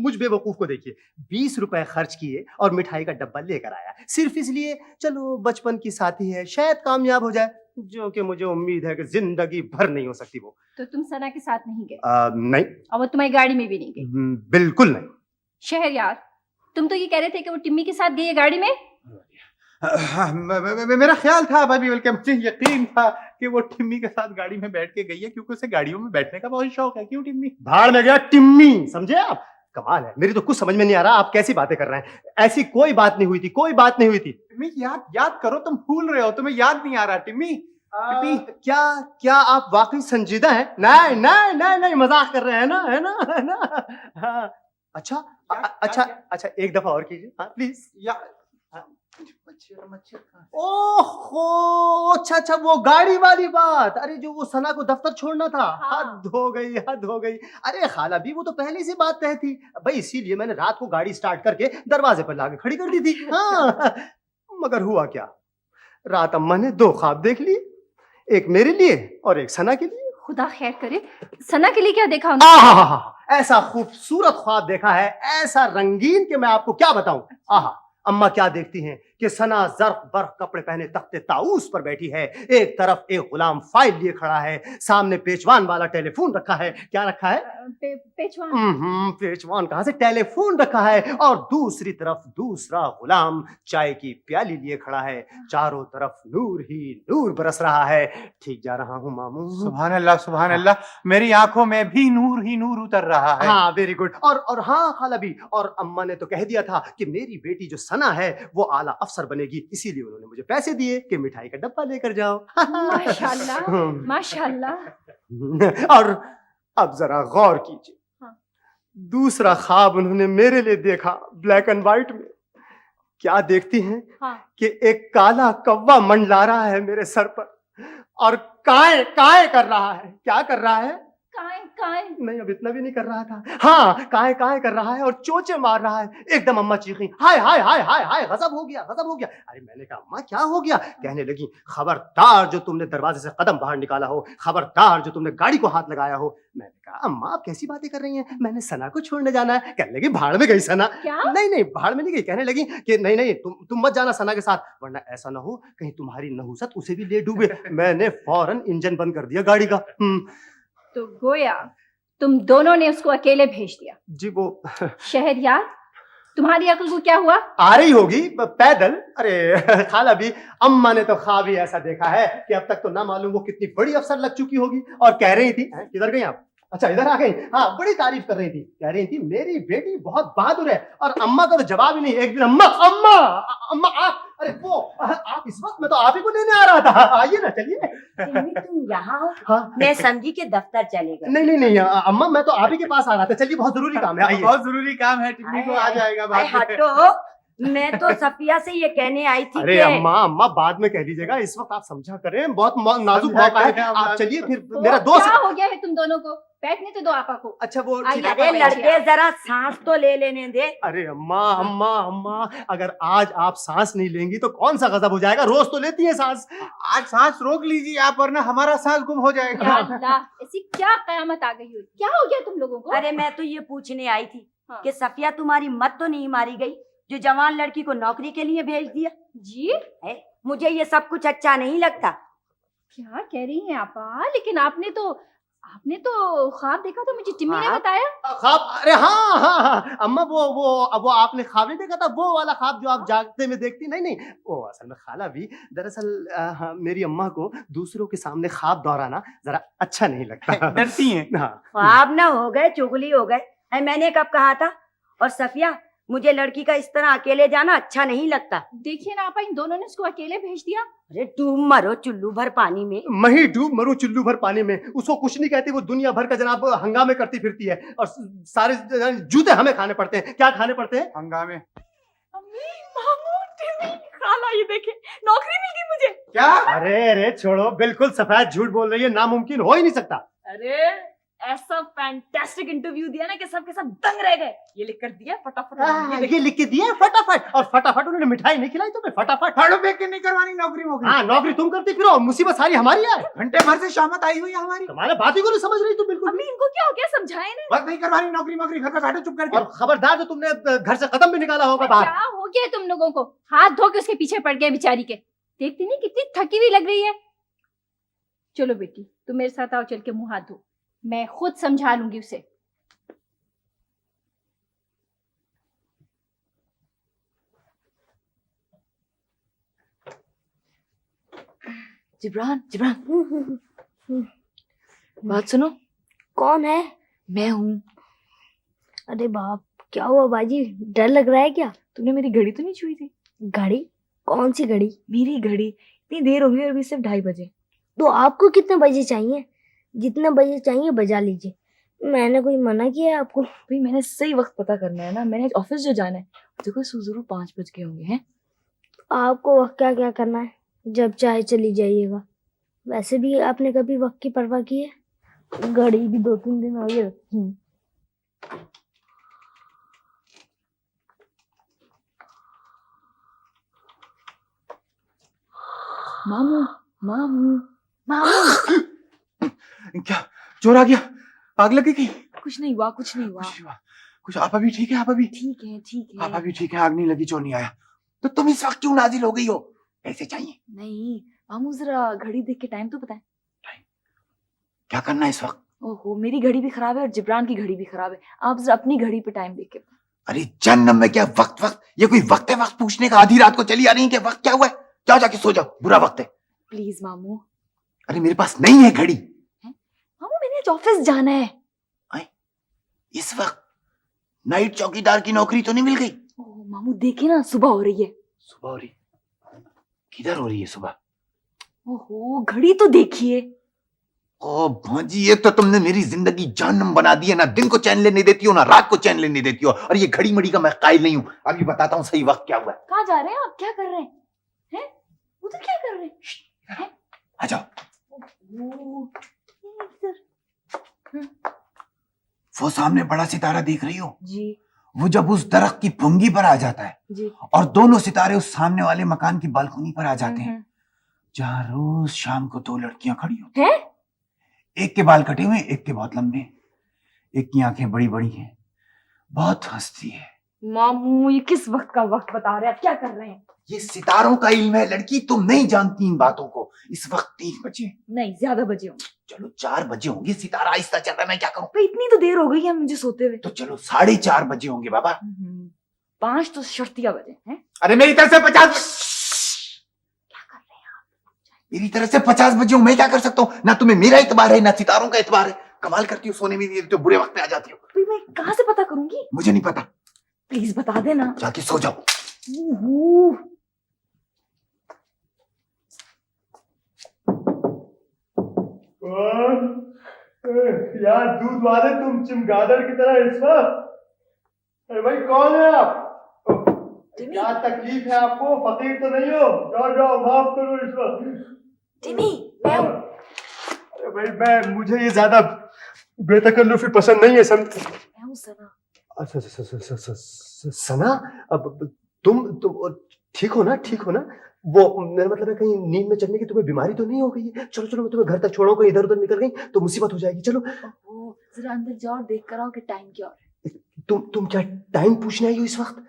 मुझ बेवकूफ को देखिए, 20 रुपए खर्च किए और मिठाई का डब्बा लेकर आया, सिर्फ इसलिए चलो बचपन की साथी है, शायद कामयाब हो जाए, जो कि मुझे उम्मीद है कि जिंदगी भर नहीं हो सकती वो। तो तुम सना के साथ नहीं गए? नहीं, और वो तुम्हारी गाड़ी में भी नहीं गई? बिल्कुल नहीं। शहरयार, तुम तो ये कह रहे थे कि वो टिम्मी के साथ गई है गाड़ी में। मेरा ख्याल था अभी, बल्कि मुझे यकीन था कि वो टिम्मी के साथ गाड़ी में बैठ के गई है, क्योंकि उसे गाड़ियों में बैठने का बहुत शौक है। क्यों टिम्मी? भाड़ में गया टिम्मी, समझे आप? कमाल है, मेरी तो कुछ समझ में नहीं आ रहा आप कैसी बातें कर रहे हैं। ऐसी कोई बात नहीं हुई थी, कोई बात नहीं हुई थी। टिम्मी याद करो, तुम भूल रहे हो, तुम्हें याद नहीं आ रहा टिम्मी। क्या आप वाकई संजीदा हैं? नहीं नहीं नहीं नहीं, मजाक कर रहे हैं ना, है ना, है ना? हाँ, अच्छा अच्छा, एक दफा और कीजिए, हाँ प्लीज। ओहो, अच्छा, वो गाड़ी वाली बात, अरे जो वो सना को दफ्तर छोड़ना था। हाँ। हद हो गई। अरे खाला भी, वो तो पहले से बात तय थी भाई, इसीलिए मैंने रात को गाड़ी स्टार्ट करके दरवाजे पर लाके खड़ी कर दी थी। हाँ, मगर हुआ क्या, रात अम्मा ने 2 ख्वाब देख लिए, एक मेरे लिए और एक सना के लिए। खुदा खैर करे, सना के लिए क्या देखा उन्होंने? ऐसा खूबसूरत ख्वाब देखा है, ऐसा रंगीन कि मैं आपको क्या बताऊं। आहा, अम्मा क्या देखती हैं कि सना जर्फ बर्फ कपड़े पहने तख्ते ताऊस पर बैठी है, एक तरफ एक गुलाम फाइल लिए खड़ा है, सामने पेचवान वाला टेलीफोन रखा है। क्या रखा है? पेचवान। पेचवान कहां से, टेलीफोन रखा है। और दूसरी तरफ दूसरा गुलाम चाय की प्याली लिए खड़ा है। चारों तरफ नूर ही नूर बरस रहा है। ठीक जा रहा हूँ मामू? सुभान अल्लाह, सुभान अल्लाह, मेरी आंखों में भी नूर ही नूर उतर रहा है। हाँ, वेरी गुड। और हाँ खाला भी, और अम्मा ने तो कह दिया था कि मेरी बेटी जो सना है वो आला अफसर बनेगी, इसीलिए उन्होंने मुझे पैसे दिए कि मिठाई का डब्बा लेकर जाओ। माशाल्लाह, माशाल्लाह। और अब जरा गौर कीजिए, हाँ। दूसरा ख्वाब उन्होंने मेरे लिए देखा, ब्लैक एंड व्हाइट में। क्या देखती हैं? हाँ। कि एक काला कौवा मंडला रहा है मेरे सर पर और काय काय कर रहा है। क्या कर रहा है? काय नहीं, अब इतना भी नहीं कर रहा था। हाँ, काय कर रहा है और चोचे मार रहा है। एकदम अम्मा चीखी, हाय हाय हाय हाय हाय, गजब हो गया। अरे मैंने कहा अम्मा क्या हो गया? कहने लगी, खबरदार जो तुमने दरवाजे से कदम बाहर निकाला हो, खबरदार जो तुमने गाड़ी को हाथ लगाया हो। मैंने कहा अम्मा आप कैसी बातें कर रही हैं, मैंने सना को छोड़ने जाना है। कहने लगी भाड़ में गई सना। क्या? नहीं, भाड़ में नहीं गई। कहने लगी कि नहीं तुम मत जाना सना के साथ, वरना ऐसा ना हो कहीं तुम्हारी नहुसत उसे भी ले डूबे। मैंने फौरन इंजन बंद कर दिया गाड़ी का। तो गोया तुम दोनों ने उसको अकेले भेज दिया। जी वो शहरयार, तुम्हारी अक्ल को क्या हुआ? आ रही होगी पैदल। अरे खाला भी, अम्मा ने तो ख्वाब ही ऐसा देखा है कि अब तक तो ना मालूम वो कितनी बड़ी अफसर लग चुकी होगी। और कह रही थी, किधर गई आप? अच्छा इधर आ गई। हाँ, बड़ी तारीफ कर रही थी, कह रही थी मेरी बेटी बहुत बहादुर है। और अम्मा का तो जवाब ही नहीं। एक दिन अम्मा आप, अरे वो आप इस वक्त, मैं तो आप ही को लेने आ रहा था। आइए ना, चलिए। तुम यहाँ हो? हाँ, मैं समझी के दफ्तर चले गए। नहीं अम्मा, मैं तो आप ही के पास आ रहा था। चलिए, बहुत जरूरी काम है, आइए। बहुत जरूरी काम है, टिम्मी को आ जाएगा बाद में। हटो, मैं तो सफिया से ये कहने आई थी। अरे अम्मा बाद में कह दीजिएगा, इस वक्त आप समझा करें, बहुत नाजुक मौका है। आप चलिए फिर, मेरा दोस्त। क्या हो गया है तुम दोनों को? बैठने तो दो आपा को। अच्छा वो अरे लड़के जरा सांस तो ले लेने दे। अरे अम्मा, अगर आज आप सांस नहीं लेंगी तो कौन सा गजब हो जाएगा? रोज तो लेती है सांस। आज सांस रोक लीजिए आप, वरना हमारा सांस गुम हो जाएगा। या अल्लाह, ऐसी क्या कयामत आ गई हुई? क्या हो गया तुम लोगों को? अरे मैं तो ये पूछने आई थी हाँ। कि सफिया तुम्हारी मत तो नहीं मारी गई जो जवान लड़की को नौकरी के लिए भेज दिया? जी मुझे ये सब कुछ अच्छा नहीं लगता। क्या कह रही हैं आपा? लेकिन आपने तो ख्वाब देखा था, मुझे टिम्मी ने बताया। ख्वाब? अरे हाँ अम्मा, वो आपने ख्वाब नहीं देखा था, वो वाला ख्वाब जो आप जागते में देखती। नहीं, वो असल में खाला भी, दरअसल मेरी अम्मा को दूसरों के सामने ख्वाब दोहराना जरा अच्छा नहीं लगता। डरती हैं। ख्वाब ना हो गए, चुगली हो गए। मैंने कब कहा था? और सफिया, मुझे लड़की का इस तरह अकेले जाना अच्छा नहीं लगता। देखिए ना आपा, इन दोनों ने उसको अकेले भेज दिया। अरे डूब मरो चुल्लू भर पानी में। मैं ही डूब मरूं चुल्लू भर पानी में, उसको कुछ नहीं कहती। वो दुनिया भर का जनाब हंगामे करती फिरती है और सारे जूते हमें खाने पड़ते हैं। क्या खाने पड़ते हैं? हंगामे। अम्मी, मामू, टिम्मी, खाला, ये देखे, नौकरी मिल गई मुझे। क्या? अरे छोड़ो, बिल्कुल सफेद झूठ बोल रही है, नामुमकिन हो ही नहीं सकता। अरे ऐसा फैंटास्टिक इंटरव्यू दिया ना कि सब के सब दंग रह गए। ये लिख कर दिया फटाफट। ये लिख के दिया फटाफट, और फटाफट उन्होंने मिठाई नहीं खिलाई तुम्हें? फटाफट फाड़ो फेंक के नहीं करवानी नौकरी। हाँ, नौकरी तुम करती फिरो, मुसीबत सारी हमारी है। घंटे भर से शामत आई हुई है हमारी। तुम्हारे बात ही को नहीं समझ रही तुम बिल्कुल। अम्मी, इनको क्या हो गया? समझाए ना। बस नहीं करवानी नौकरी, घर पे बैठो चुप करके। और खबरदार जो तुमने घर से कदम भी निकाला होगा बाहर। क्या हो गया तुम लोगों को? हाथ धो के उसके पीछे पड़ गए बेचारी के। देखती नहीं कितनी थकी हुई लग रही है। चलो बेटी, तुम मेरे साथ आओ, चल के मुंह हाथ धो, मैं खुद समझा लूंगी उसे। जिब्रान जिब्रान बात सुनो। कौन है? मैं हूँ। अरे बाप, क्या हुआ बाजी? डर लग रहा है क्या? तूने मेरी घड़ी तो नहीं छुई थी? घड़ी? कौन सी घड़ी? मेरी घड़ी। इतनी देर हो गई और अभी सिर्फ 2:30 बजे। तो आपको कितने बजे चाहिए? जितने बजे चाहिए बजा लीजिए। मैंने कोई मना किया है आपको? भाई मैंने सही वक्त पता करना है ना, मैंने ऑफिस जो जाना है। देखो जरूर 5 बज गए होंगे हैं। आपको वक्त क्या क्या करना है? जब चाहे चली जाइएगा। वैसे भी आपने कभी वक्त की परवाह की है? घड़ी भी 2-3 दिन हो गए रखी हूँ। मामू मामू मामू। क्या चोर आ गया? आग लगी की? कुछ नहीं हुआ, कुछ नहीं हुआ। कुछ आप अभी ठीक है? आप अभी ठीक है ठीक है। आप अभी ठीक है? आग नहीं लगी, चोर नहीं आया। तो तुम इस वक्त क्यों नाजिल हो गई हो? ऐसे चाहिए? नहीं मामू, जरा घड़ी देख के टाइम तो बताएं। क्या करना है इस वक्त? ओहो, मेरी घड़ी भी खराब है और जिब्रान की घड़ी भी खराब है। आप जरा अपनी घड़ी पे टाइम देख के बताएं। अरे जन्नम में क्या वक्त? ये कोई वक्त है वक्त पूछने का? आधी रात को चली आ रही है कि वक्त क्या हुआ है? जाओ जाके सो जाओ, बुरा वक्त है। प्लीज मामू। अरे मेरे पास नहीं है घड़ी। मामू मैंने आज ऑफिस जाना है। इस वक्त नाइट चौकीदार की नौकरी तो नहीं मिल गई? ओह मामू देखिए ना, सुबह हो रही है। सुबह हो रही? किधर हो रही है सुबह? ओहो, घड़ी तो देखिए। ओ भांजी, एक तो तुमने मेरी जिंदगी जहन्नम बना दी है। ना दिन को चैन लेने देती हो, ना रात को चैन लेने देती हो। और ये घड़ी मड़ी का मैं कायल नहीं हूं। अभी बताता हूँ सही वक्त क्या हुआ है। कहाँ जा रहे हैं आप? क्या कर रहे हैं? उधर क्या कर रहे हैं? आ जाओ। वो सामने बड़ा सितारा देख रही हो जी? वो जब उस दरख्त की फुंगी पर आ जाता है जी। और दोनों सितारे उस सामने वाले मकान की बालकनी पर आ जाते हैं, जहां रोज शाम को 2 लड़कियां खड़ी होती हैं। एक के बाल कटे हुए, एक के बहुत लंबे, एक की आंखें बड़ी बड़ी हैं, बहुत हंसती है। मामू ये किस वक्त का वक्त बता रहे हैं? आप क्या कर रहे हैं? ये सितारों का इल्म है लड़की, तुम नहीं जानती इन बातों को। इस वक्त 3 बजे। नहीं, ज्यादा बजे होंगे। चलो 4 बजे होंगे, सितारा आहिस्ता चल रहा है, मैं क्या करूं? भाई इतनी तो देर हो गई है मुझे सोते हुए। तो चलो 4:30 बजे होंगे बाबा। 5 तो शर्तिया बजे हैं। अरे मेरी तरफ से 50। क्या कर रहे हैं आप? मेरी तरफ से 50 बजे हूं, मैं क्या कर सकता हूं? ना तुम्हें मेरा इतबार है, ना सितारों का इतबार है। कमाल करती हो, सोने में नहीं देती हो, बुरे वक्त में आ जाती हो। भाई मैं कहाँ से पता करूंगी? मुझे नहीं पता। प्लीज बता देना। जाके सो जाओ। यार दूध वाले, तुम चमगादड़ की तरह इस वक्त। अरे भाई कौन है आप? क्या तकलीफ है आपको? फकीर तो नहीं हो? जाओ जाओ, माफ करो इस वक्त। टिमी, मैं हूं। अरे भाई मुझे ये ज्यादा बेतकल्लुफी पसंद नहीं है। मैं हूं सना। अच्छा सना, अब तुम ठीक हो ना? ठीक हो ना? वो मेरा मतलब है, कहीं नींद में चढ़ने की तुम्हें बीमारी तो नहीं हो गई है? चलो चलो, मैं तुम्हें घर तक छोड़ो, कहीं इधर उधर निकल गई तो मुसीबत हो जाएगी। चलो जरा अंदर जाओ और देख कर आओ कि टाइम क्या हो रहा है। तुम क्या टाइम पूछने आई हो इस वक्त?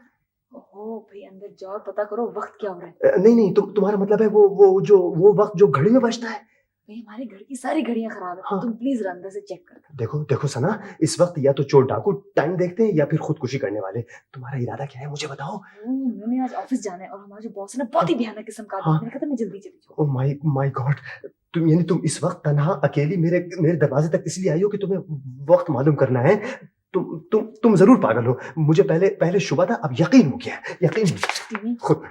ओहो भाई अंदर जाओ और पता करो वक्त क्या हो रहा है। नहीं तुम्हारा मतलब है वो वक्त जो घड़ी में बजता है। भाई हमारे घर की सारी घड़ियां खराब है। हाँ। तुम प्लीज अंदर से चेक कर दो। देखो सना, इस वक्त या तो चोर डाकू टाइम देखते हैं या फिर खुदकुशी करने वाले। तुम्हारा इरादा क्या है मुझे बताओ। मैंने आज ऑफिस जाना है और हमारा जो बॉस है ना बहुत ही भयानक किस्म का आदमी है। हाँ। मैंने कहा था मैं जल्दी चली जाऊँ। ओह माय गॉड, तुम इस वक्त तन्हा अकेली मेरे दरवाजे तक इसलिए आई हो कि तुम्हें वक्त मालूम करना है। तुम जरूर पागल हो। मुझे पहले शुबा था, अब यकीन हो गया। यकीन खुद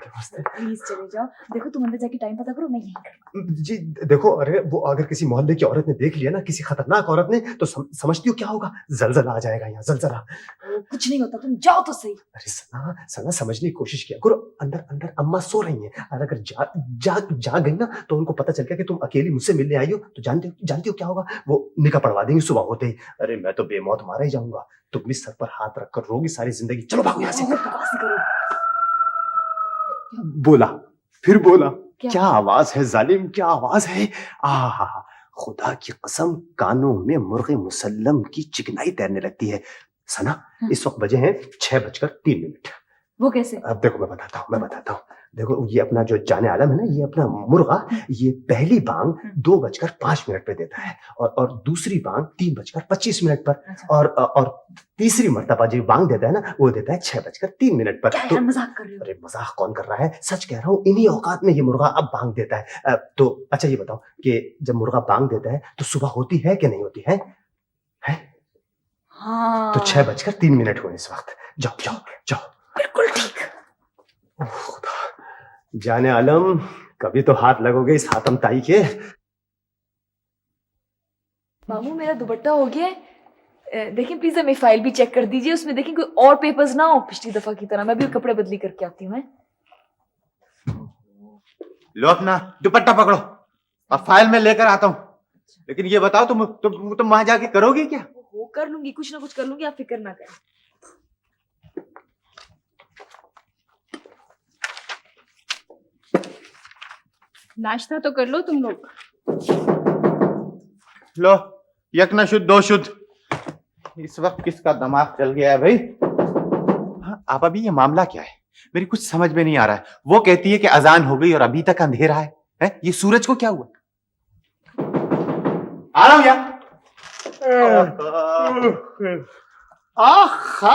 प्लीज चले जाओ। देखो तुम अंदर जाके टाइम पता करो, मैं यहीं कर। जी देखो, अरे वो अगर किसी मोहल्ले की औरत ने देख लिया ना, किसी खतरनाक औरत ने, तो समझती हो क्या होगा? जलजला आ जाएगा यहाँ, जलजला। कुछ नहीं होता, तुम जाओ तो सही। अरे सना समझने की कोशिश किया करो। अंदर अम्मा सो रही हैं, और अगर जा गई ना तो उनको पता चल गया कि तुम अकेली मुझसे मिलने आई हो, तो जानती हो क्या होगा? वो निकाह पढ़वा देंगे सुबह होते ही। अरे मैं तो बेमौत मारा ही जाऊंगा। तुम भी सर पर हाथ रखकर रोगी सारी जिंदगी। चलो भागो यहाँ से। बोला फिर बोला। क्या आवाज है जालिम, क्या आवाज है। आहा, खुदा की कसम, कानों में मुर्गे मुसल्लम की चिकनाई तैरने लगती है। सना, इस वक्त बजे हैं 6:03। वो कैसे? अब देखो मैं बताता हूँ देखो ये अपना जो जाने आलम है ना, ये अपना मुर्गा ये पहली बांग 2:05 पे देता है और दूसरी बांग 3:25 पर और तीसरी मर्तबा जो बांग देता है ना वो देता है 6:03 पर। क्या यार मजाक कर रहे हो? अरे मजाक कौन कर रहा है, सच कह रहा हूँ, इन्हीं औकात में ये मुर्गा अब बांग देता है। तो अच्छा ये बताओ कि जब मुर्गा बांग देता है तो सुबह होती है कि नहीं होती है? हाँ। तो 6:03 हुए इस वक्त। जाओ जाओ जाओ। बिल्कुल ठीक। खुदा जाने आलम, कभी तो हाथ लगोगे इस हातम ताई के। मामू मेरा दुपट्टा हो गया है, देखिए प्लीज हमें फाइल भी चेक कर दीजिए, उसमें देखिए कोई और पेपर्स ना हो पिछली दफा की तरह। मैं भी कपड़े बदली करके आती हूँ। लो अपना दुपट्टा पकड़ो और फाइल में लेकर आता हूँ। लेकिन ये बताओ तुम वहां जाके करोगी क्या? वो कर लूंगी, कुछ ना कुछ कर लूंगी, आप फिक्र ना करें। नाश्ता तो कर लो तुम लोग। लो एक न शुद्ध दो शुद्ध। इस वक्त किसका दिमाग चल गया है भाई? हाँ, आप अभी ये मामला क्या है मेरी कुछ समझ में नहीं आ रहा है। वो कहती है कि अजान हो गई और अभी तक अंधेरा है? ये सूरज को क्या हुआ? आ रहा हूं यार। आहा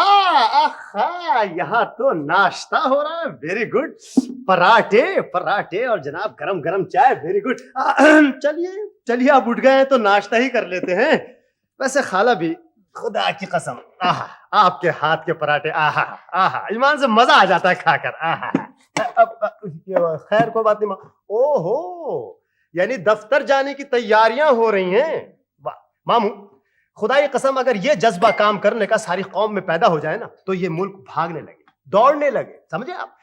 आहा, यहाँ तो नाश्ता हो रहा है, वेरी गुड। पराठे और जनाब गरम गरम चाय, वेरी गुड। चलिए चलिए आप उठ गए हैं तो नाश्ता ही कर लेते हैं। वैसे खाला भी, खुदा की कसम, आहा आपके हाथ के पराठे, आहा आहा, ईमान से मजा आ जाता है खाकर। आहा खैर कोई बात नहीं। ओहो, यानी दफ्तर जाने की तैयारियां हो रही हैं। वाह मामू, खुदा की कसम, अगर ये जज्बा काम करने का सारी कौम में पैदा हो जाए ना तो ये मुल्क भागने लगे, दौड़ने लगे, समझे आप?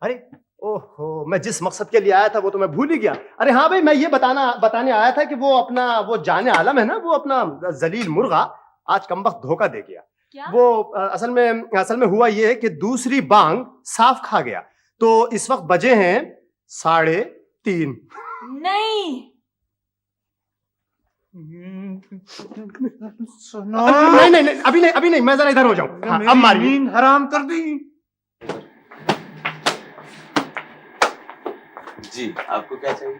अरे ओहो, मैं जिस मकसद के लिए आया था वो तो मैं भूल ही गया। अरे हाँ भाई, मैं ये बताने आया था कि वो जाने आलम है ना, वो अपना जलील मुर्गा आज कमबख्त धोखा दे गया। क्या? वो असल में हुआ ये है कि दूसरी बांग साफ खा गया, तो इस वक्त बजे हैं 3:30। नहीं सुनो, नहीं अभी नहीं, मैं जरा इधर हो जाऊं। हाँ, अब मारिए। नींद हराम कर दी। जी आपको क्या चाहिए?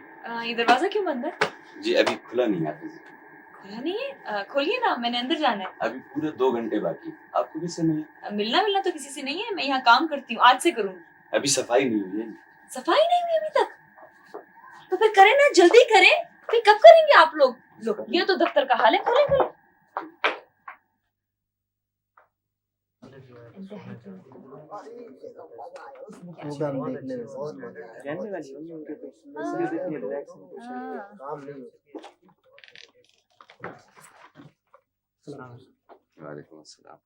ये दरवाजा क्यों बंद है? जी अभी खुला नहीं है। खुला नहीं है? खोलिए ना, मैंने अंदर जाना है। अभी पूरे 2 घंटे बाकी। आपको किससे नहीं? मिलना तो किसी से नहीं है, मैं यहाँ काम करती हूँ, आज से करूँ। अभी सफाई नहीं हुई है। सफाई नहीं हुई अभी तक? तो फिर करें ना, जल्दी करें। फिर कब करेंगे आप लोग? लो ये तो दफ्तर का हाल है, खोले। वालेकुम अस्सलाम।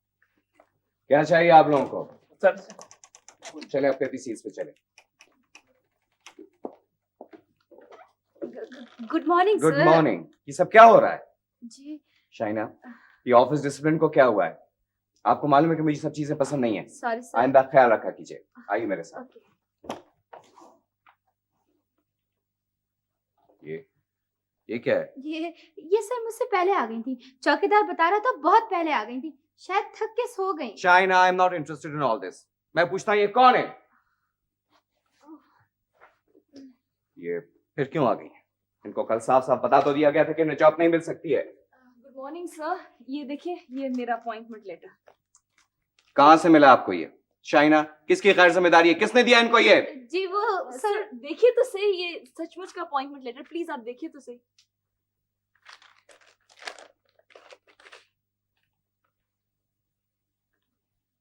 क्या चाहिए आप लोगों को? सर चले अपनी सीट पे चले। Good morning good sir. Morning. ये सब क्या हो रहा है? जी शाइना, ये ऑफिस डिसिप्लिन को क्या हुआ है? आपको मालूम है कि मुझे सब चीजें पसंद नहीं है। Sorry sir. आइंदा ख्याल रखा कीजिए। आइए मेरे साथ। ओके। ये क्या है? ये सर मुझसे पहले आ गई थी, चौकीदार बता रहा था बहुत पहले आ गई थी, शायद थक के सो गई। Shaina, I am not interested in all this. मैं पूछता हूँ ये कौन है? ये फिर क्यों आ गई? इनको कल साफ साफ बता तो दिया गया था कि इन्हें जॉब नहीं मिल सकती है। Good morning sir. ये देखिए, ये मेरा अपॉइंटमेंट लेटर। कहाँ से मिला आपको ये? शाइना, किसकी गैर जिम्मेदारी है? किसने दिया इनको ये? जी वो सर देखिए तो सही, ये सचमुच का अपॉइंटमेंट लेटर, प्लीज आप देखिए तो सही।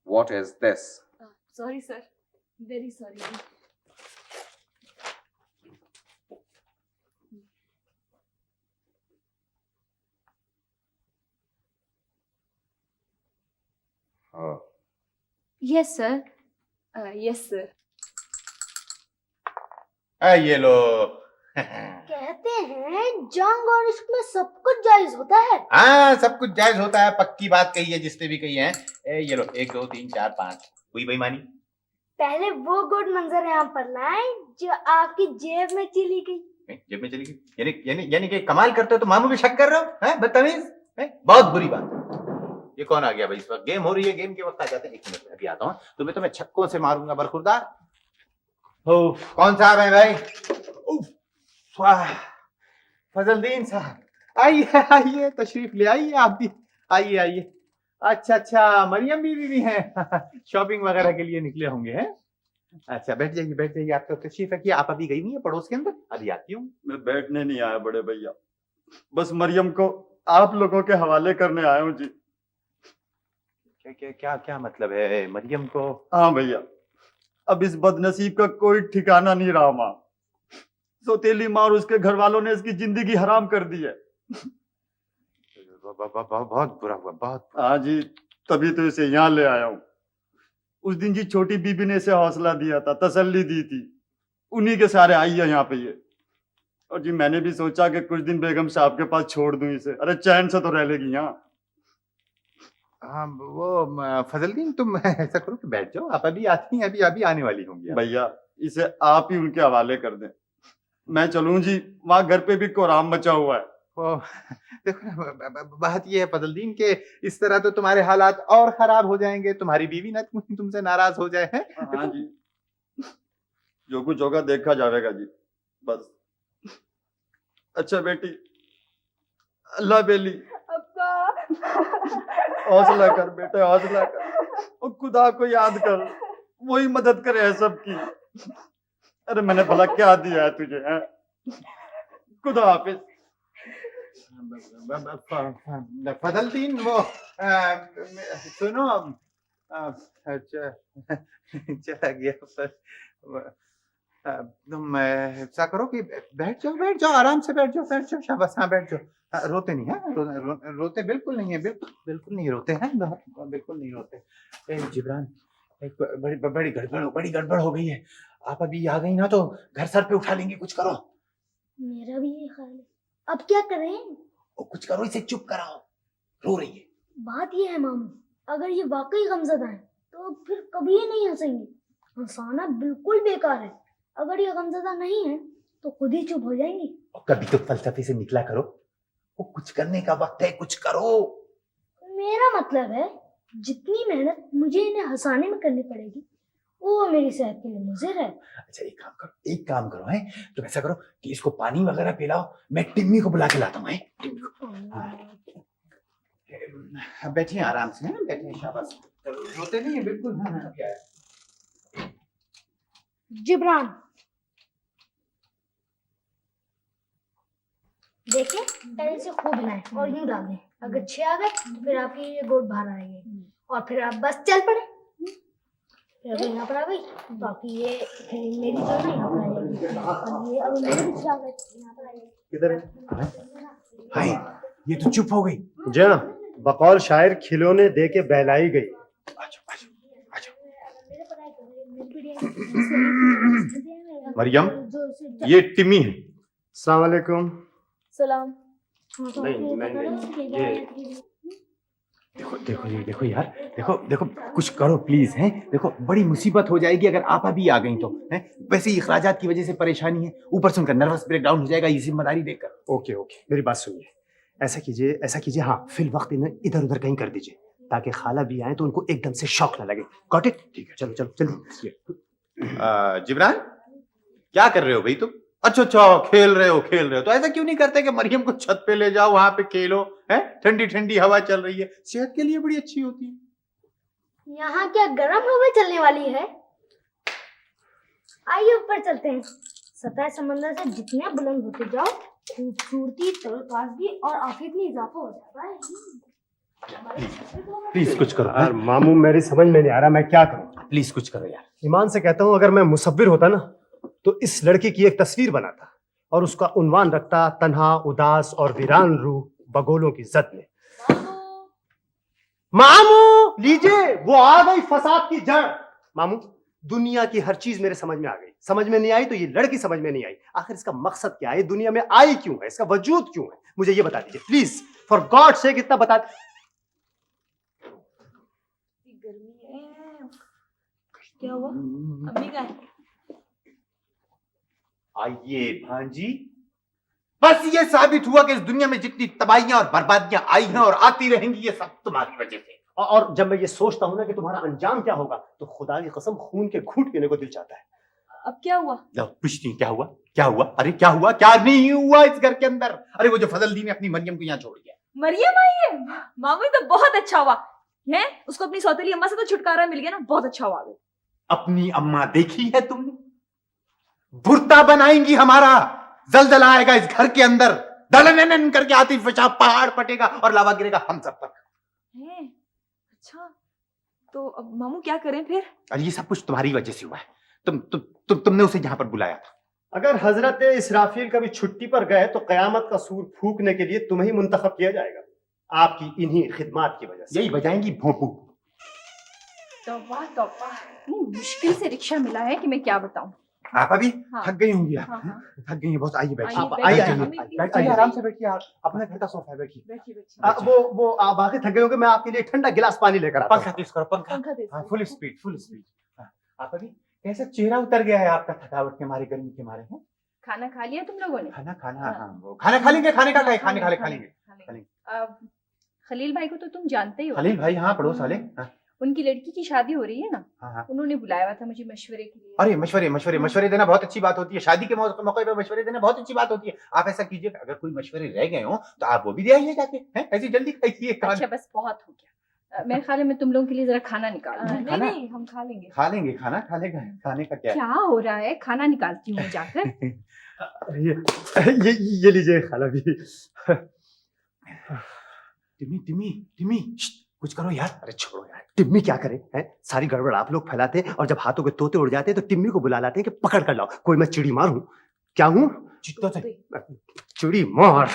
What is this? Sorry sir, very sorry. Oh. Yes sir. Yes sir. ये लो। कहते हैं जंग और इश्क में सब कुछ जायज होता है। हाँ, सब कुछ जायज होता है, पक्की बात कही है जिसने भी कही है। ये लो, 1 2 3 4 5 हुई बेईमानी। पहले वो गुड मंजर यहाँ पर लाए जो आपकी जेब में चली गई। जेब में चली गई? यानी कि कमाल करते हो तो मामू भी शक कर रहे हो? हैं बदतमीज, हैं? बहुत बुरी बात। ये कौन आ गया भाई? इस वक्त गेम हो रही है, गेम के वक्त आ जाते हैं। एक मिनट अभी आता हूँ, तुम्हें तो मैं छक्कों से मारूंगा बरखुरदार। कौन साहब है भाई? वाह, फजलदीन साहब, आइए आइए, तशरीफ ले आइए आप भी, आइए आइए। अच्छा अच्छा, मरियम बीवी भी हैं, शॉपिंग वगैरह के लिए निकले होंगे हैं? अच्छा बैठ जाइए बैठ जाइए, आप तो तशरीफ रखिए। आप अभी गई नहीं है पड़ोस के अंदर? अभी आती हूँ। मैं बैठने नहीं आया बड़े भैया, बस मरियम को आप लोगों के हवाले करने आया हूँ जी। क्या क्या क्या क्या मतलब है मरियम को? हाँ भैया, अब इस बदनसीब का कोई ठिकाना नहीं रहा माँ। सौतेली माँ और उसके घर वालों ने इसकी जिंदगी हराम कर दी है। बहुत बुरा हुआ, बहुत। हाँ जी, तभी तो इसे यहाँ ले आया हूँ। उस दिन जी छोटी बीबी ने इसे हौसला दिया था, तसल्ली दी थी, उन्हीं के सारे आई है यहाँ पे ये। और जी मैंने भी सोचा कि कुछ दिन बेगम साहब के पास छोड़ दूं इसे, अरे चैन से तो रह लेगी यहाँ। हाँ वो फजलदीन, तुम ऐसा करो कि बैठ जाओ, आप अभी आती हैं, अभी अभी आने वाली होंगी। भैया इसे आप ही उनके हवाले कर दें, मैं चलूं जी, वहाँ घर पे भी कोराम मचा हुआ है। ओ, देखो ना, बात ये है फजलदीन के इस तरह तो तुम्हारे हालात और खराब हो जाएंगे, तुम्हारी बीवी ना तुमसे नाराज हो जाए। है हाँ जी, जो कुछ होगा देखा जाएगा जी, बस। अच्छा बेटी, अल्लाह बेली, हौसला कर बेटे, हौसला कर, और खुदा को याद कर, वही मदद करे है सबकी। अरे मैंने भला क्या दिया है तुझे, है? खुदा हाफिज। फजलदीन वो सुनो, अच्छा चला गया पर तुम ऐसा करो कि बैठ जाओ आराम से बैठ जाओ, शाबाश, हाँ बैठ जाओ। रोते नहीं है, रोते बिल्कुल नहीं है, बिल्कुल नहीं रोते हैं, बिल्कुल नहीं रोते। जिब्रान, एक बड़ी गड़बड़ हो गई है। आप अभी आ गई ना तो घर सर पे उठा लेंगे, कुछ करो। मेरा भी ये ख्याल है। अब क्या करें? कुछ करो, इसे चुप कराओ, रो रही है। बात ये है मामू, अगर ये वाकई गमज़दा है तो फिर कभी नहीं हंसेंगे। हंसाना बिल्कुल बेकार है। अगर ये गमज़दा नहीं है तो खुद ही चुप हो जाएंगी। कभी तो फलसफे से निकला करो, वो कुछ करने का वक्त है, कुछ करो। मेरा मतलब है जितनी मेहनत मुझे इन्हें हंसाने में करनी पड़ेगी वो मेरी सेहत के लिए मुज़िर है। अच्छा एक काम करो है, तुम ऐसा करो कि इसको पानी वगैरह पिलाओ, मैं टिम्मी को बुला के लाता हूँ। बैठिए आराम से, बैठिए, शाबाश, रोते नहीं है बिल्कुल। हाँ क्या है जिब्रान, देखिए पहले से खूब हिलाएं और यूं डाल दें। अगर 6 आ गए तो फिर आपकी ये गोट बाहर आएगी और फिर आप बस चल पड़े। फिर यहाँ पर आ गई तो आपकी ये मेरी जो है यहाँ पर आ जाएगी, और ये अब मेरे पीछे आ गए यहाँ पर आ जाएगी। किधर है? हाय, ये तो चुप हो गई। जी हाँ, बकौल शायर खिलौने दे के बहलाई गई। मरियम, ये टिम्मी है। अस्सलाम वालेकुम। सलाम। देखो यार, देखो कुछ करो प्लीज, हैं? देखो बड़ी मुसीबत हो जाएगी अगर आप अभी आ गई तो, हैं? वैसे ही इखराजात की वजह से परेशानी है, ऊपर से उनका नर्वस ब्रेकडाउन हो जाएगा ये जिम्मेदारी देखकर। ओके मेरी बात सुनिए, ऐसा कीजिए, हाँ फिल वक्त इन्हें इधर उधर कहीं कर दीजिए ताकि खाला भी आए तो उनको एकदम से शौक ना लगे। Got it? ठीक है, चलो जल्दी। जिब्रान, क्या कर रहे हो भाई तुम? अच्छा खेल रहे हो, तो ऐसा क्यों नहीं करते कि मरियम को छत पे ले जाओ, वहां पे खेलो, हैं? ठंडी ठंडी हवा चल रही है, सेहत के लिए बड़ी अच्छी होती है। यहाँ क्या गर्म हवा चलने वाली है? आइए ऊपर चलते हैं। सतह समंदर से जितने बुलंद होते जाओ खूबसूरती, तरोताजगी और आफियत में इजाफा हो जाता है। प्लीज कुछ करो यार मामू, मेरी समझ में नहीं आ रहा मैं क्या करूं। प्लीज कुछ करो यार। ईमान से कहता हूं, अगर मैं मुसव्विर होता ना तो इस लड़की की एक तस्वीर बनाता और उसका उन्वान रखता तन्हा, उदास और वीरान रूह बगोलों की जद में। मामू लीजिए, वो आ गई फसाद की जड़। मामू, दुनिया की हर चीज मेरे समझ में आ गई। समझ में नहीं आई तो ये लड़की समझ में नहीं आई। आखिर इसका मकसद क्या है, दुनिया में आई क्यों है, इसका वजूद क्यों है, मुझे ये बता दीजिए प्लीज, फॉर गॉड सेक इतना बता। गर्मी है, क्या हुआ? अम्मी का है? आइए भांजी, बस ये साबित हुआ कि इस दुनिया में जितनी तबाहियां और बर्बादियां आई हैं और आती रहेंगी, ये सब तुम्हारी वजह से। और जब मैं ये सोचता हूँ ना कि तुम्हारा अंजाम क्या होगा, तो खुदा की कसम खून के घूंट पीने को दिल चाहता है। अब क्या हुआ? कुछ नहीं। क्या हुआ? क्या हुआ? अरे क्या हुआ? क्या नहीं हुआ इस घर के अंदर? अरे वो जो फजल दी ने अपनी मरियम को यहाँ छोड़ दिया। मरियम आई है? मामू ये तो बहुत अच्छा हुआ है, उसको अपनी सौतेली अम्मा से तो छुटकारा मिल गया ना, बहुत अच्छा हुआ। अपनी अम्मा देखी है तुमने? बुरता बनाएंगी हमारा, जलजला आएगा इस घर के अंदर, दलनन करके आतिश फशा पहाड़ फटेगा और लावा गिरेगा हम सब पर। अच्छा, तो अब मामू क्या करें फिर? अरे ये सब कुछ तुम्हारी वजह से हुआ है। तुमने उसे यहाँ पर बुलाया था। अगर हजरत इसराफील कभी छुट्टी पर गए तो कयामत का सूर फूकने के लिए तुम्हें ही मुंतखब किया जाएगा, आपकी इन्हीं खिदमात की वजह से। यही बजाएंगी भोंपू। तौबा तौबा, इतनी मुश्किल से रिक्शा मिला है कि मैं क्या बताऊं। आप अभी हाँ। थक गई होंगी। आप हाँ। थक गई हैं बहुत। आइए बैठिए। आइए, बैठिए, बैठिए, आराम से बैठिए। आप अपने घर का सोफा है, बैठिए। वो आप आगे थक गए होंगे, मैं आपके लिए ठंडा गिलास पानी लेकर आता हूं। पंखा तेज करो, पंखा। Full speed, full speed. आप अभी कैसे चेहरा उतर गया है आपका, थकावट के मारे, गर्मी के मारे? हैं खाना खा लिया तुम लोगों ने? खाना हाँ, वो खाना खा लेंगे। खाने का क्या है? खाने खा लेंगे। खलील भाई को तो तुम जानते ही हो। खलील भाई? हाँ, पड़ोस वाले। उनकी लड़की की शादी हो रही है ना, हाँ। उन्होंने बुलाया हुआ था मुझे मशवरे के लिए। अरे मशवरे देना बहुत अच्छी बात होती है। शादी के मौके पे मशवरे देना बहुत अच्छी बात होती है। आप ऐसा कीजिए, अगर कोई मशवरे रह गए हो तो आप वो भी दे आइए जाके। हैं ऐसी जल्दी खाइए। अच्छा बस बहुत हो गया। मेरे ख्याल में तुम लोगों के लिए जरा खाना निकालो। नहीं, हम खा लेंगे। खाना खा लेगा। खाने का क्या हो रहा है? खाना निकालती हूँ जाकर। ये लीजिए खाला भी। टिम्मी, कुछ करो यार। अरे छोड़ो यार, टिम्मी क्या करे हैं? सारी गड़बड़ आप लोग फैलाते हैं और जब हाथों के तोते उड़ जाते हैं तो टिम्मी को बुला लाते हैं कि पकड़ कर लाओ। कोई मैं चिड़ी मार हूँ? क्या हूँ? चिड़ी मार।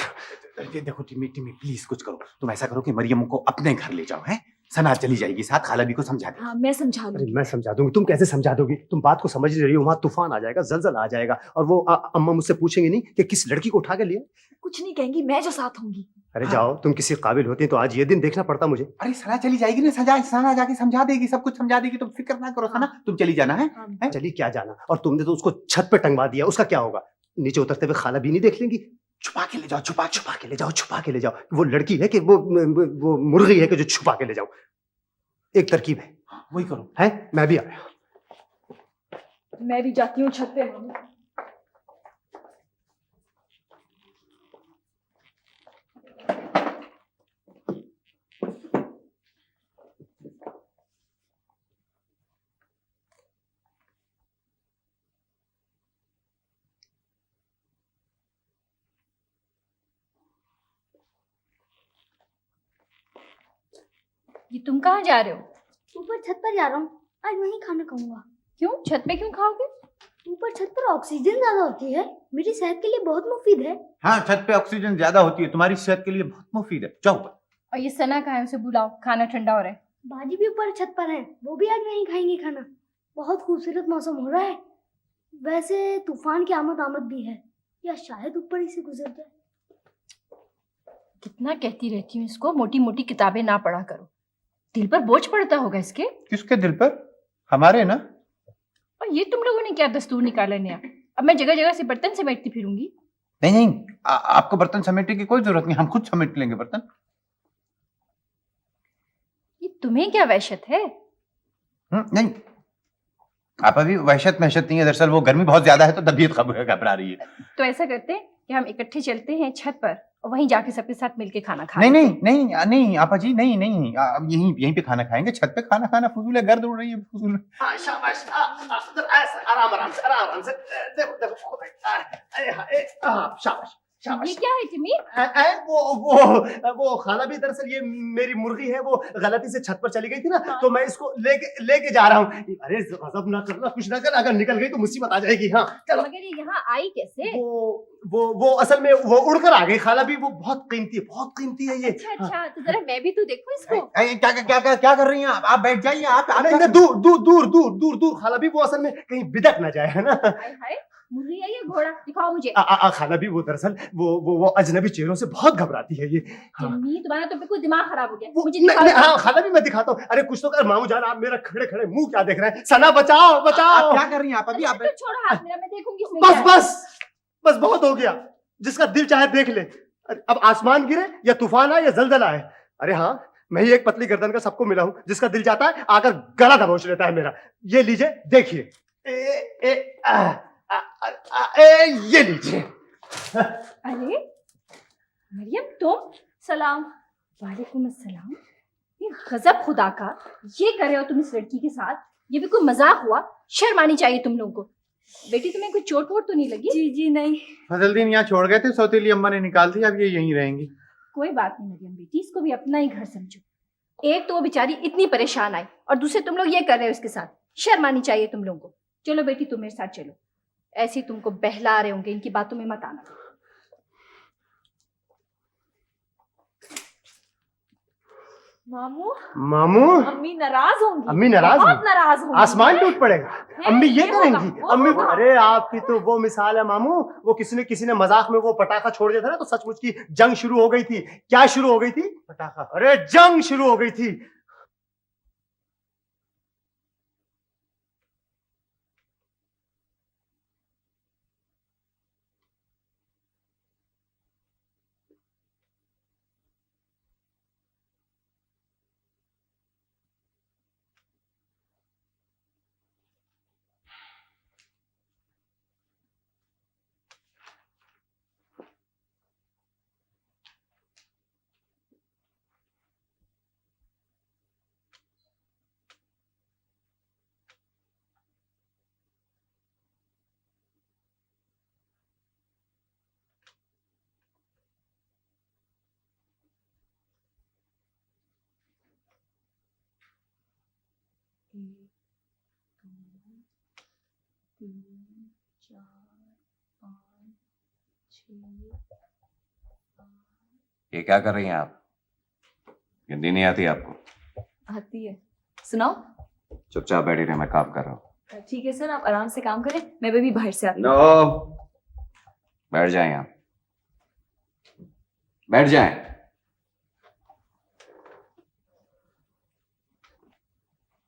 देखो टिम्मी प्लीज कुछ करो। तुम ऐसा करो कि मरियम को अपने घर ले जाओ। हैं सना चली जाएगी साथ, खाला भी को समझा दे। हाँ, मैं समझा दूंगी। अरे मैं समझा दूंगी। तुम कैसे समझा दोगी? तुम बात को समझ नहीं रही हो। वहां तूफान आ जाएगा, जलजल आ जाएगा और वो अम्मा मुझसे पूछेंगी नहीं कि किस लड़की को उठा के लिया। कुछ नहीं कहेंगी, मैं जो साथ होंगी। अरे जाओ, तुम किसी काबिल होती तो आज ये दिन देखना पड़ता मुझे। अरे सना चली जाएगी ना, सना जाके समझा देगी, सब कुछ समझा देगी। तुम फिक्र ना करो सना, तुम चली जाना है। चली क्या जाना? और तुमने तो उसको छत पे टंगवा दिया, उसका क्या होगा? नीचे उतरते हुए खाला भी नहीं देख लेंगी? छुपा के ले जाओ, छुपा के ले जाओ। वो लड़की है कि वो मुर्गी है कि जो छुपा के ले जाओ? एक तरकीब है, वही करो। है मैं भी आया। मैं भी जाती हूँ छत पे। ये तुम कहाँ जा रहे हो? ऊपर छत पर जा रहा हूँ, आज वहीं खाना खाऊंगा। क्यों? छत पे क्यों खाओगे? ऊपर छत पर ऑक्सीजन ज्यादा होती है, मेरी सेहत के लिए बहुत मुफीद है। हाँ, छत पे ऑक्सीजन ज्यादा होती है, तुम्हारी सेहत के लिए बहुत मुफीद है। जाओ। और ये सना कहाँ है? उसे बुलाओ, खाना ठंडा हो रहा है। बाजी भी ऊपर छत पर है, वो भी आज वहीं खाएंगे खाना। बहुत खूबसूरत मौसम हो रहा है। वैसे तूफान की आमद भी है, या शायद ऊपर ही से गुजर जाए। कितना कहती रहती हूँ इसको, मोटी मोटी किताबें ना पढ़ा करो, दिल पर बोझ पड़ता होगा इसके। किसके दिल पर? हमारे ना। और ये तुम लोगों ने क्या दस्तूर निकाला नया? अब मैं जगह जगह से बर्तन समेटती फिरूंगी। नहीं, आपको बर्तन समेटने की कोई जरूरत नहीं, हम खुद समेट लेंगे बर्तन। ये तुम्हें क्या वहशत है? नहीं, आप अभी वहशत नहीं है। दरअसल वो गर्मी बहुत ज्यादा है तो तबीयत घबरा रही है। तो ऐसा करते हैं कि हम इकट्ठे चलते हैं छत पर और वहीं जाके सबके साथ मिलके खाना खा। नहीं आपा जी, नहीं यहीं पे खाना खाएंगे। छत पे खाना फजूल है, गर्द उड़ रही है फजूल। शाबाश, आराम से। देखो शाबाश। ये क्या है टिम्मी? वो खाला भी दरअसल ये मेरी मुर्गी है, वो गलती से छत पर चली गई थी ना, तो मैं इसको लेके जा रहा हूँ। अरे गजब ना करना, कुछ ना कर, अगर निकल गई तो मुसीबत आ जाएगी। हाँ चलो। मगर ये यहाँ आई कैसे? वो असल में वो उड़कर आ गई। खाला भी वो बहुत कीमती है ये। अच्छा, तो जरा मैं भी तो देखूं इसको। क्या कर रही हैं आप बैठ जाइए। आप दूर खाला भी वो असल में कहीं बिदक ना जाए, है ना। हाय मुर्गी है ये घोड़ा? दिखाओ मुझे। खाला भी वो दरअसल वो अजनबी चेहरों से बहुत घबराती है ये। तुम्हारा तो बिल्कुल दिमाग खराब हो गया। मुझे हाँ खाला भी मैं दिखाता हूँ। अरे कुछ तो कर मामू जान, आप मेरा खड़े मुंह क्या देख रहे हैं? सना बचाओ। क्या कर रही हैं आप? अभी आप छोड़ो हाथ मेरा, मैं देखूंगी। बस बहुत हो गया। जिसका दिल चाहे देख ले। अरे अब आसमान गिरे या तूफान आए या जलजला आए, अरे हाँ मैं ही एक पतली गर्दन का सबको मिला हूं, जिसका दिल चाहता है आकर गला दबोच लेता है मेरा। ये लीजिए देखिए, ये लीजिए। अरे मरियम तुम, सलाम। वालेकुम अस्सलाम। ये गजब खुदा का, ये कर रहे हो तुम इस लड़की के साथ? ये भी कोई मजाक हुआ? शर्म आनी चाहिए तुम लोगों को। बेटी तुम्हें कोई चोट वोट तो नहीं लगी? जी जी नहीं। फजलदीन यहाँ छोड़ गए थे, सौतेली अम्मा ने निकाल दी, अब ये यहीं रहेंगी। कोई बात नहीं मरियम बेटी, इसको भी अपना ही घर समझो। एक तो वो बेचारी इतनी परेशान आई और दूसरे तुम लोग ये कर रहे हो इसके साथ। शर्म आनी चाहिए तुम लोगों को। चलो बेटी तुम मेरे साथ चलो, ऐसे ही तुमको बहला रहे होंगे, इनकी बातों में मत आना। मामू मामू, अम्मी नाराज होंगी। अम्मी नाराज बहुत होंगी? नाराज होंगी। आसमान टूट पड़ेगा। अम्मी ये ये होगा, करेंगी? वो अम्मी होगा। अरे आपकी तो वो मिसाल है मामू, वो किसी ने मजाक में वो पटाखा छोड़ दिया था ना, तो सचमुच की जंग शुरू हो गई थी। क्या शुरू हो गई थी? पटाखा, अरे जंग शुरू हो गई थी। ये क्या कर रही हैं आप? हिंदी नहीं आती आपको? आती है, सुनाओ। चुपचाप बैठी रहे, मैं काम कर रहा हूँ। ठीक है सर, आप आराम से काम करें, मैं भी बाहर से आती हूँ। नो, बैठ जाएं आप, बैठ जाएं।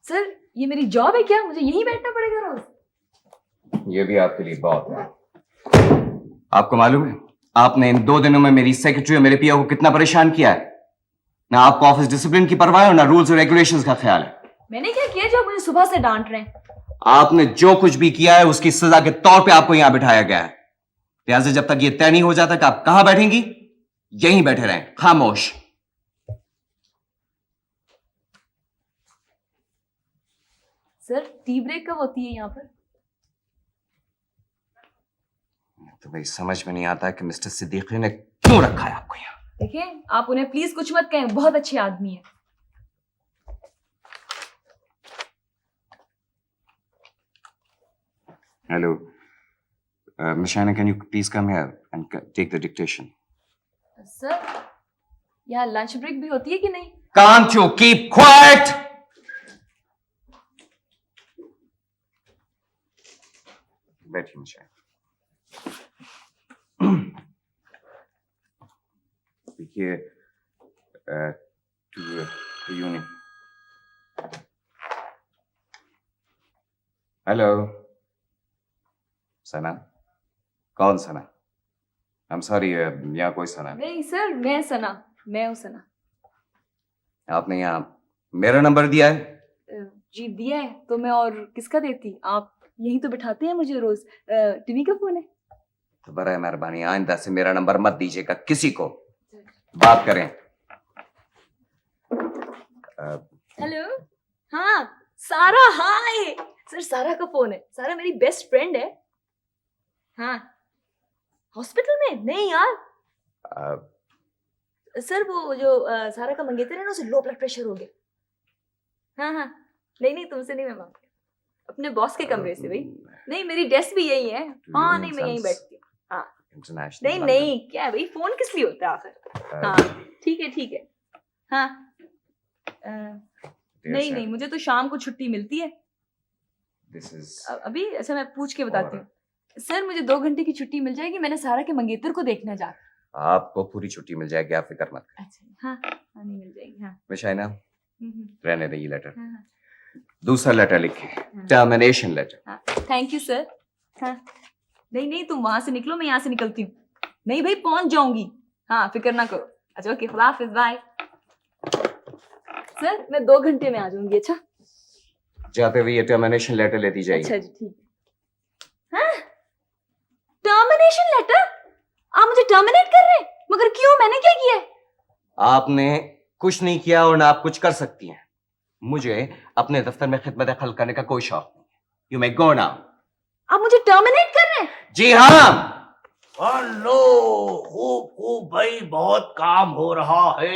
सर ये मेरी जॉब है क्या? मुझे यहीं बैठना पड़ेगा रोज? ये भी आपके लिए बहुत है। आपको मालूम है आपने इन 2 दिनों में मेरी सेक्रेटरी और मेरे पिया को कितना परेशान किया है? ना आपको ऑफिस डिसिप्लिन की परवाह है और ना रूल्स और रेगुलेशंस का ख्याल है। मैंने क्या किया जो आप मुझे सुबह से डांट रहे हैं? आपने जो कुछ भी किया है उसकी सजा के तौर पे आपको यहां बिठाया गया है। लिहाजा जब तक ये तय नहीं हो जाता कि आप कहां बैठेंगी, यहीं बैठे रहें खामोश। सर टी ब्रेक कब होती है यहाँ पर? तो भाई समझ में नहीं आता कि मिस्टर सिद्दीकी ने क्यों रखा है आपको यहाँ। देखिए आप उन्हें प्लीज कुछ मत कहें, बहुत अच्छे आदमी है। Hello miss Shaina, can you please come here and take the dictation. Sir यहाँ लंच ब्रेक भी होती है कि नहीं? Can't you keep quiet? बैठिए मिस शाइना। देखिए टू यूनियन। हेलो सना। कौन सना? आई एम सॉरी, यहाँ कोई सना नहीं। नहीं सर, मैं सना, मैं हूँ सना। आपने यहाँ मेरा नंबर दिया है? जी दिया है तो मैं और किसका देती? आप यहीं तो बिठाते हैं मुझे रोज। टीवी का फोन है? तो बराए मेहरबानी आइंदा से मेरा नंबर मत दीजिएगा किसी को। बात करें। हेलो, हाँ सारा। हाय सर, सारा का फोन है। सारा मेरी बेस्ट फ्रेंड है। हाँ हॉस्पिटल में? नहीं यार सर, वो जो सारा का मंगेतर है ना, उसे लो ब्लड प्रेशर हो गया। हाँ हाँ, नहीं तुमसे नहीं, मैं मांगती अपने बॉस के कमरे से। भाई नहीं, मेरी डेस्क भी यही है। हाँ नहीं, मैं यहीं बैठती हूँ। हाँ नहीं क्या है भाई, फोन किस लिए होता है आखिर? हाँ ठीक है। हाँ नहीं मुझे तो शाम को छुट्टी मिलती है। अभी अच्छा मैं पूछ के बताती हूँ। सर मुझे 2 घंटे की छुट्टी मिल जाएगी, मैंने सारा के मंगेतर को देखना जा। आपको पूरी छुट्टी मिल जाएगी, आप फिक्र मत करें। अच्छा हाँ नहीं मिल जाएगी। हाँ मिस शाइना, रहने दे ये लेटर। हाँ। दूसरा लेटर लिखे, टर्मिनेशन लेटर। हाँ थैंक यू सर। हाँ नहीं तुम वहां से निकलो, मैं यहाँ से निकलती हूँ। नहीं भाई पहुंच जाऊंगी, हाँ फिक्र ना करो। अच्छा ओके, खुदा हाफिज, बाय। सर मैं 2 घंटे में आ जाऊंगी। अच्छा जाते हुए ये टर्मिनेशन लेटर लेती जाइए। अच्छा जी ठीक है। हाँ टर्मिनेशन लेटर? आप मुझे टर्मिनेट कर रहे हैं? मगर क्यों, मैंने क्या किया है? आपने कुछ नहीं किया और ना आप कुछ कर सकती हैं। मुझे अपने दफ्तर में खिदमत खल्क करने का कोई शौक नहीं। You may go now. आप मुझे टर्मिनेट कर रहे हैं? जी हाँ। हेलो, खूब खूब भाई, बहुत काम हो रहा है।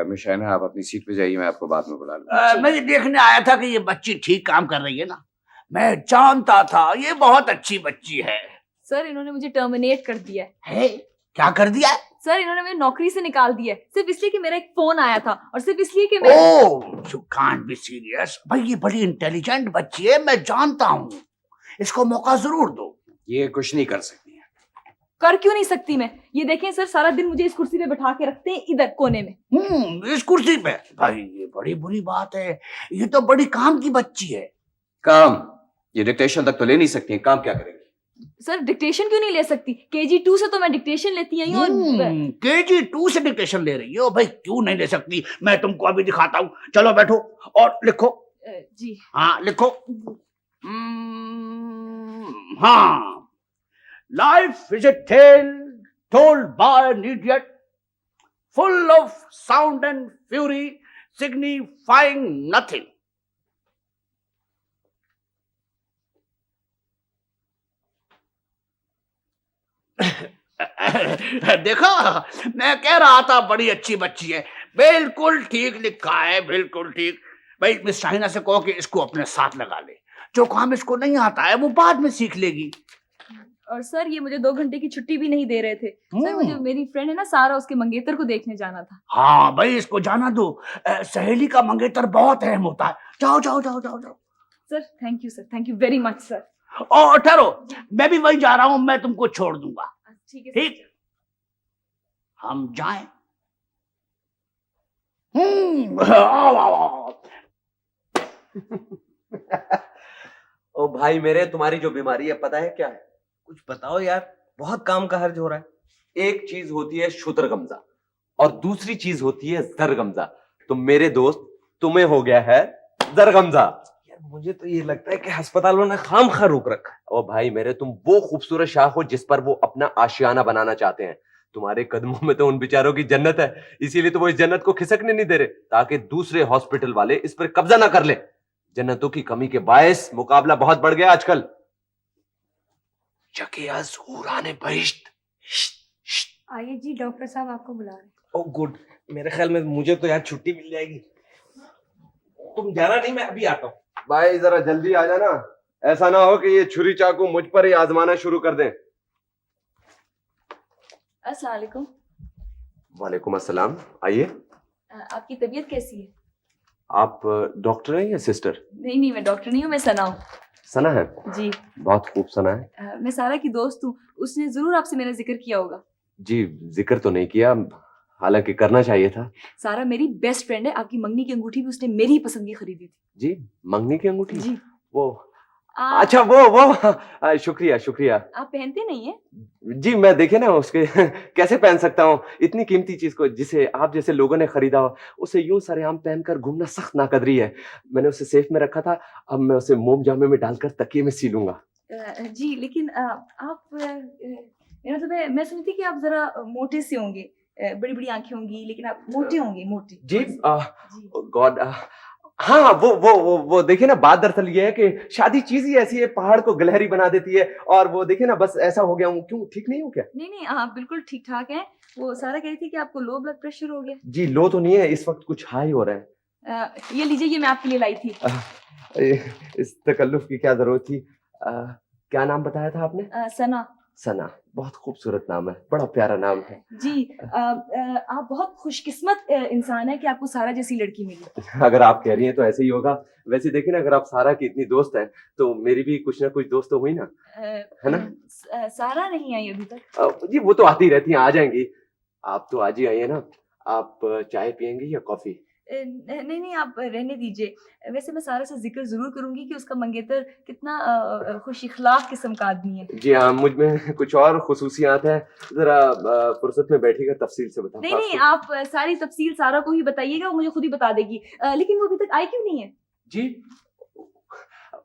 मिशाना आप अपनी सीट पे जाइए, मैं आपको बाद में बुला लूंगा। मैं ये देखने आया था कि ये बच्ची ठीक काम कर रही है ना। मैं जानता था ये बहुत अच्छी बच्ची है। सर इन्होंने मुझे टर्मिनेट कर दिया है? क्या कर दिया है? सर इन्होंने मुझे नौकरी से निकाल दिया है, सिर्फ इसलिए कि मेरा एक फोन आया था और सिर्फ इसलिए कि मैं ओह, यू कांट बी सीरियस भाई, ये बड़ी इंटेलिजेंट बच्ची है, मैं जानता हूँ। इसको मौका जरूर दो। ये कुछ नहीं कर सकती है। कर क्यों नहीं सकती मैं? ये देखें सर, सारा दिन मुझे इस कुर्सी पे बैठा के रखते हैं इधर कोने में। इस कुर्सी पे? भाई ये बड़ी बुरी बात है, ये तो बड़ी काम की बच्ची है। काम? ये डिक्टेशन तक तो ले नहीं सकती है, काम क्या करेंगी? सर डिक्टेशन क्यों नहीं ले सकती? KG2 से तो मैं डिक्टेशन लेती आई हूँ और KG2 से डिक्टेशन ले रही हो? भाई क्यों नहीं ले सकती, मैं तुमको अभी दिखाता हूँ। चलो बैठो और लिखो। जी हाँ लिखो। हाँ, life is a tale told by an idiot, full of sound and fury, signifying nothing. देखा, मैं कह रहा था बड़ी अच्छी बच्ची है। बिल्कुल ठीक लिखा है, बिल्कुल ठीक। भाई मिस शाहिना से कहो कि इसको अपने साथ लगा ले। जो काम इसको नहीं आता है वो बाद में सीख लेगी। और सर ये मुझे 2 घंटे की छुट्टी भी नहीं दे रहे थे। सर मुझे, मेरी फ्रेंड है ना सारा, उसके मंगेतर को देखने जाना था। हाँ भाई इसको जाना दो, सहेली का मंगेतर बहुत अहम होता है। जाओ जाओ जाओ जाओ जाओ। Sir thank you sir, thank you very much sir. और ठहरो, मैं भी वहीं जा रहा हूँ, मैं तुमको छोड़ दूंगा। ठीक है ठीक, हम जाएं। आओ आओ आओ। ओ भाई मेरे, तुम्हारी जो बीमारी है पता है क्या है? कुछ बताओ यार, बहुत काम का हर्ज हो रहा है। एक चीज होती है शुतरगमजा और दूसरी चीज होती है जरगमजा। तो मेरे दोस्त, तुम्हें हो गया है जरगमजा। यार मुझे तो ये लगता है कि अस्पतालों ने खामखा रोक रखा है। ओ भाई मेरे, तुम वो खूबसूरत शाह हो जिस पर वो अपना आशियाना बनाना चाहते हैं। तुम्हारे कदमों में तो उन बेचारों की जन्नत है, इसीलिए तो वो इस जन्नत को खिसकने नहीं दे रहे, ताकि दूसरे हॉस्पिटल वाले इस पर कब्जा ना कर ले। जन्नतों की कमी के बायस मुकाबला बहुत बढ़ गया आजकल। आइए जी, डॉक्टर साहब आपको बुला रहे हैं। ओ गुड, मेरे ख्याल में मुझे तो यार छुट्टी मिल जाएगी। तुम जाना नहीं, मैं अभी आता हूँ। भाई जरा जल्दी आ जाना, ऐसा ना हो कि ये छुरी चाकू मुझ पर ही आजमाना शुरू कर दें। अस्सलाम वालेकुम। वालेकुम अस्सलाम, आइए। आपकी तबीयत कैसी है? आप डॉक्टर हैं या सिस्टर? नहीं नहीं, मैं डॉक्टर नहीं हूँ, मैं सना हूँ। सना है? जी बहुत खूब सना है। मैं सारा की दोस्त हूँ, उसने जरूर आपसे मेरा जिक्र किया होगा। जी जिक्र तो नहीं किया, हालांकि करना चाहिए था। सारा मेरी बेस्ट फ्रेंड है, आपकी मंगनी की अंगूठी भी उसने मेरी ही पसंद की खरीदी थी। जी मंगनी की अंगूठी? जी वो अच्छा वो शुक्रिया शुक्रिया। आप पहनते नहीं है? जी मैं देखे ना उसके कैसे पहन सकता हूँ इतनी कीमती चीज को, जिसे आप जैसे लोगों ने खरीदा हो, उसे यूं सरेआम पहनकर घूमना सख्त नाकदरी है। मैंने उसे सेफ में रखा था, अब मैं उसे मोम जामे में डालकर तकिए में सी लूंगा। जी लेकिन आप मेरा मतलब है, मैं सुनती कि आप जरा मोटे से होंगे, बड़ी बड़ी आंखें होंगी, लेकिन आप मोटे होंगे, मोटे। जी गॉड, हाँ वो देखिए ना, बात दरअसल ये है कि शादी चीज ही ऐसी है, पहाड़ को गिलहरी बना देती है। और वो देखिए ना, बस ऐसा हो गया हूँ। क्यों, ठीक नहीं हूँ क्या? नहीं नहीं, आप बिल्कुल ठीक ठाक हैं। वो सारा कह रही थी कि आपको लो ब्लड प्रेशर हो गया। जी लो तो नहीं है, इस वक्त कुछ हाई हो रहा है। ये लीजिए, ये मैं आपके लिए लाई थी। इस तकल्लुफ की क्या जरूरत थी? क्या नाम बताया था आपने? सना। सना, बहुत खूबसूरत नाम है, बड़ा प्यारा नाम है। जी आप बहुत खुशकिस्मत इंसान है कि आपको सारा जैसी लड़की मिली। अगर आप कह रही हैं तो ऐसे ही होगा। वैसे देखिए ना, अगर आप सारा की इतनी दोस्त हैं तो मेरी भी कुछ ना कुछ दोस्त तो हुई ना, है ना? सारा नहीं आई अभी तक? जी वो तो आती रहती हैं, आ जाएंगी। आप तो आज ही आई है ना। आप चाय पियेंगी या कॉफी? नहीं नहीं, आप रहने दीजिए। वैसे मैं सारा से जिक्र जरूर करूंगी कि उसका मंगेतर कितना खुश इखलाक किस्म का आदमी है। जी हाँ, मुझ में कुछ और खुसूसियात हैं, जरा फुर्सत में बैठिएगा तफसील से बताऊँ नहीं नहीं, आप सारी तफसील सारा को ही बताइएगा, वो मुझे खुद ही बता देगी। लेकिन वो अभी तक आई क्यों नहीं है? जी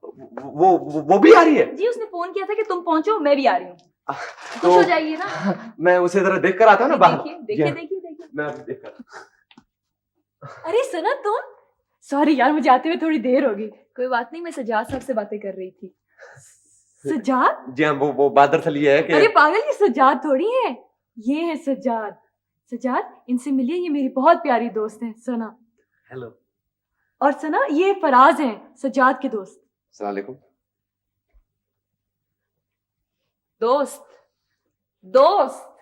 वो भी आ रही है? जी उसने फोन किया था कि तुम पहुंचो, मैं भी आ रही हूँ। तो खुश हो जाइए ना। मैं उसे जरा देख कर आता हूँ ना बाहर। देखिए जी देखिए हाँ, देखिए देखिए। मैं अभी देख कर। अरे सना तुम, सॉरी यार मुझे आते हुए थोड़ी देर होगी। कोई बात नहीं, मैं सजाद साहब से बातें कर रही थी। सजाद? जी हाँ, वो बात दरअसल ये है कि अरे पागल, ये सजाद थोड़ी है, ये है सजाद। सजाद, इनसे मिलिए, ये मेरी बहुत प्यारी दोस्त है सना। हेलो। और सना, ये फराज हैं, सजाद के दोस्त। अस्सलाम वालेकुम। दोस्त दोस्त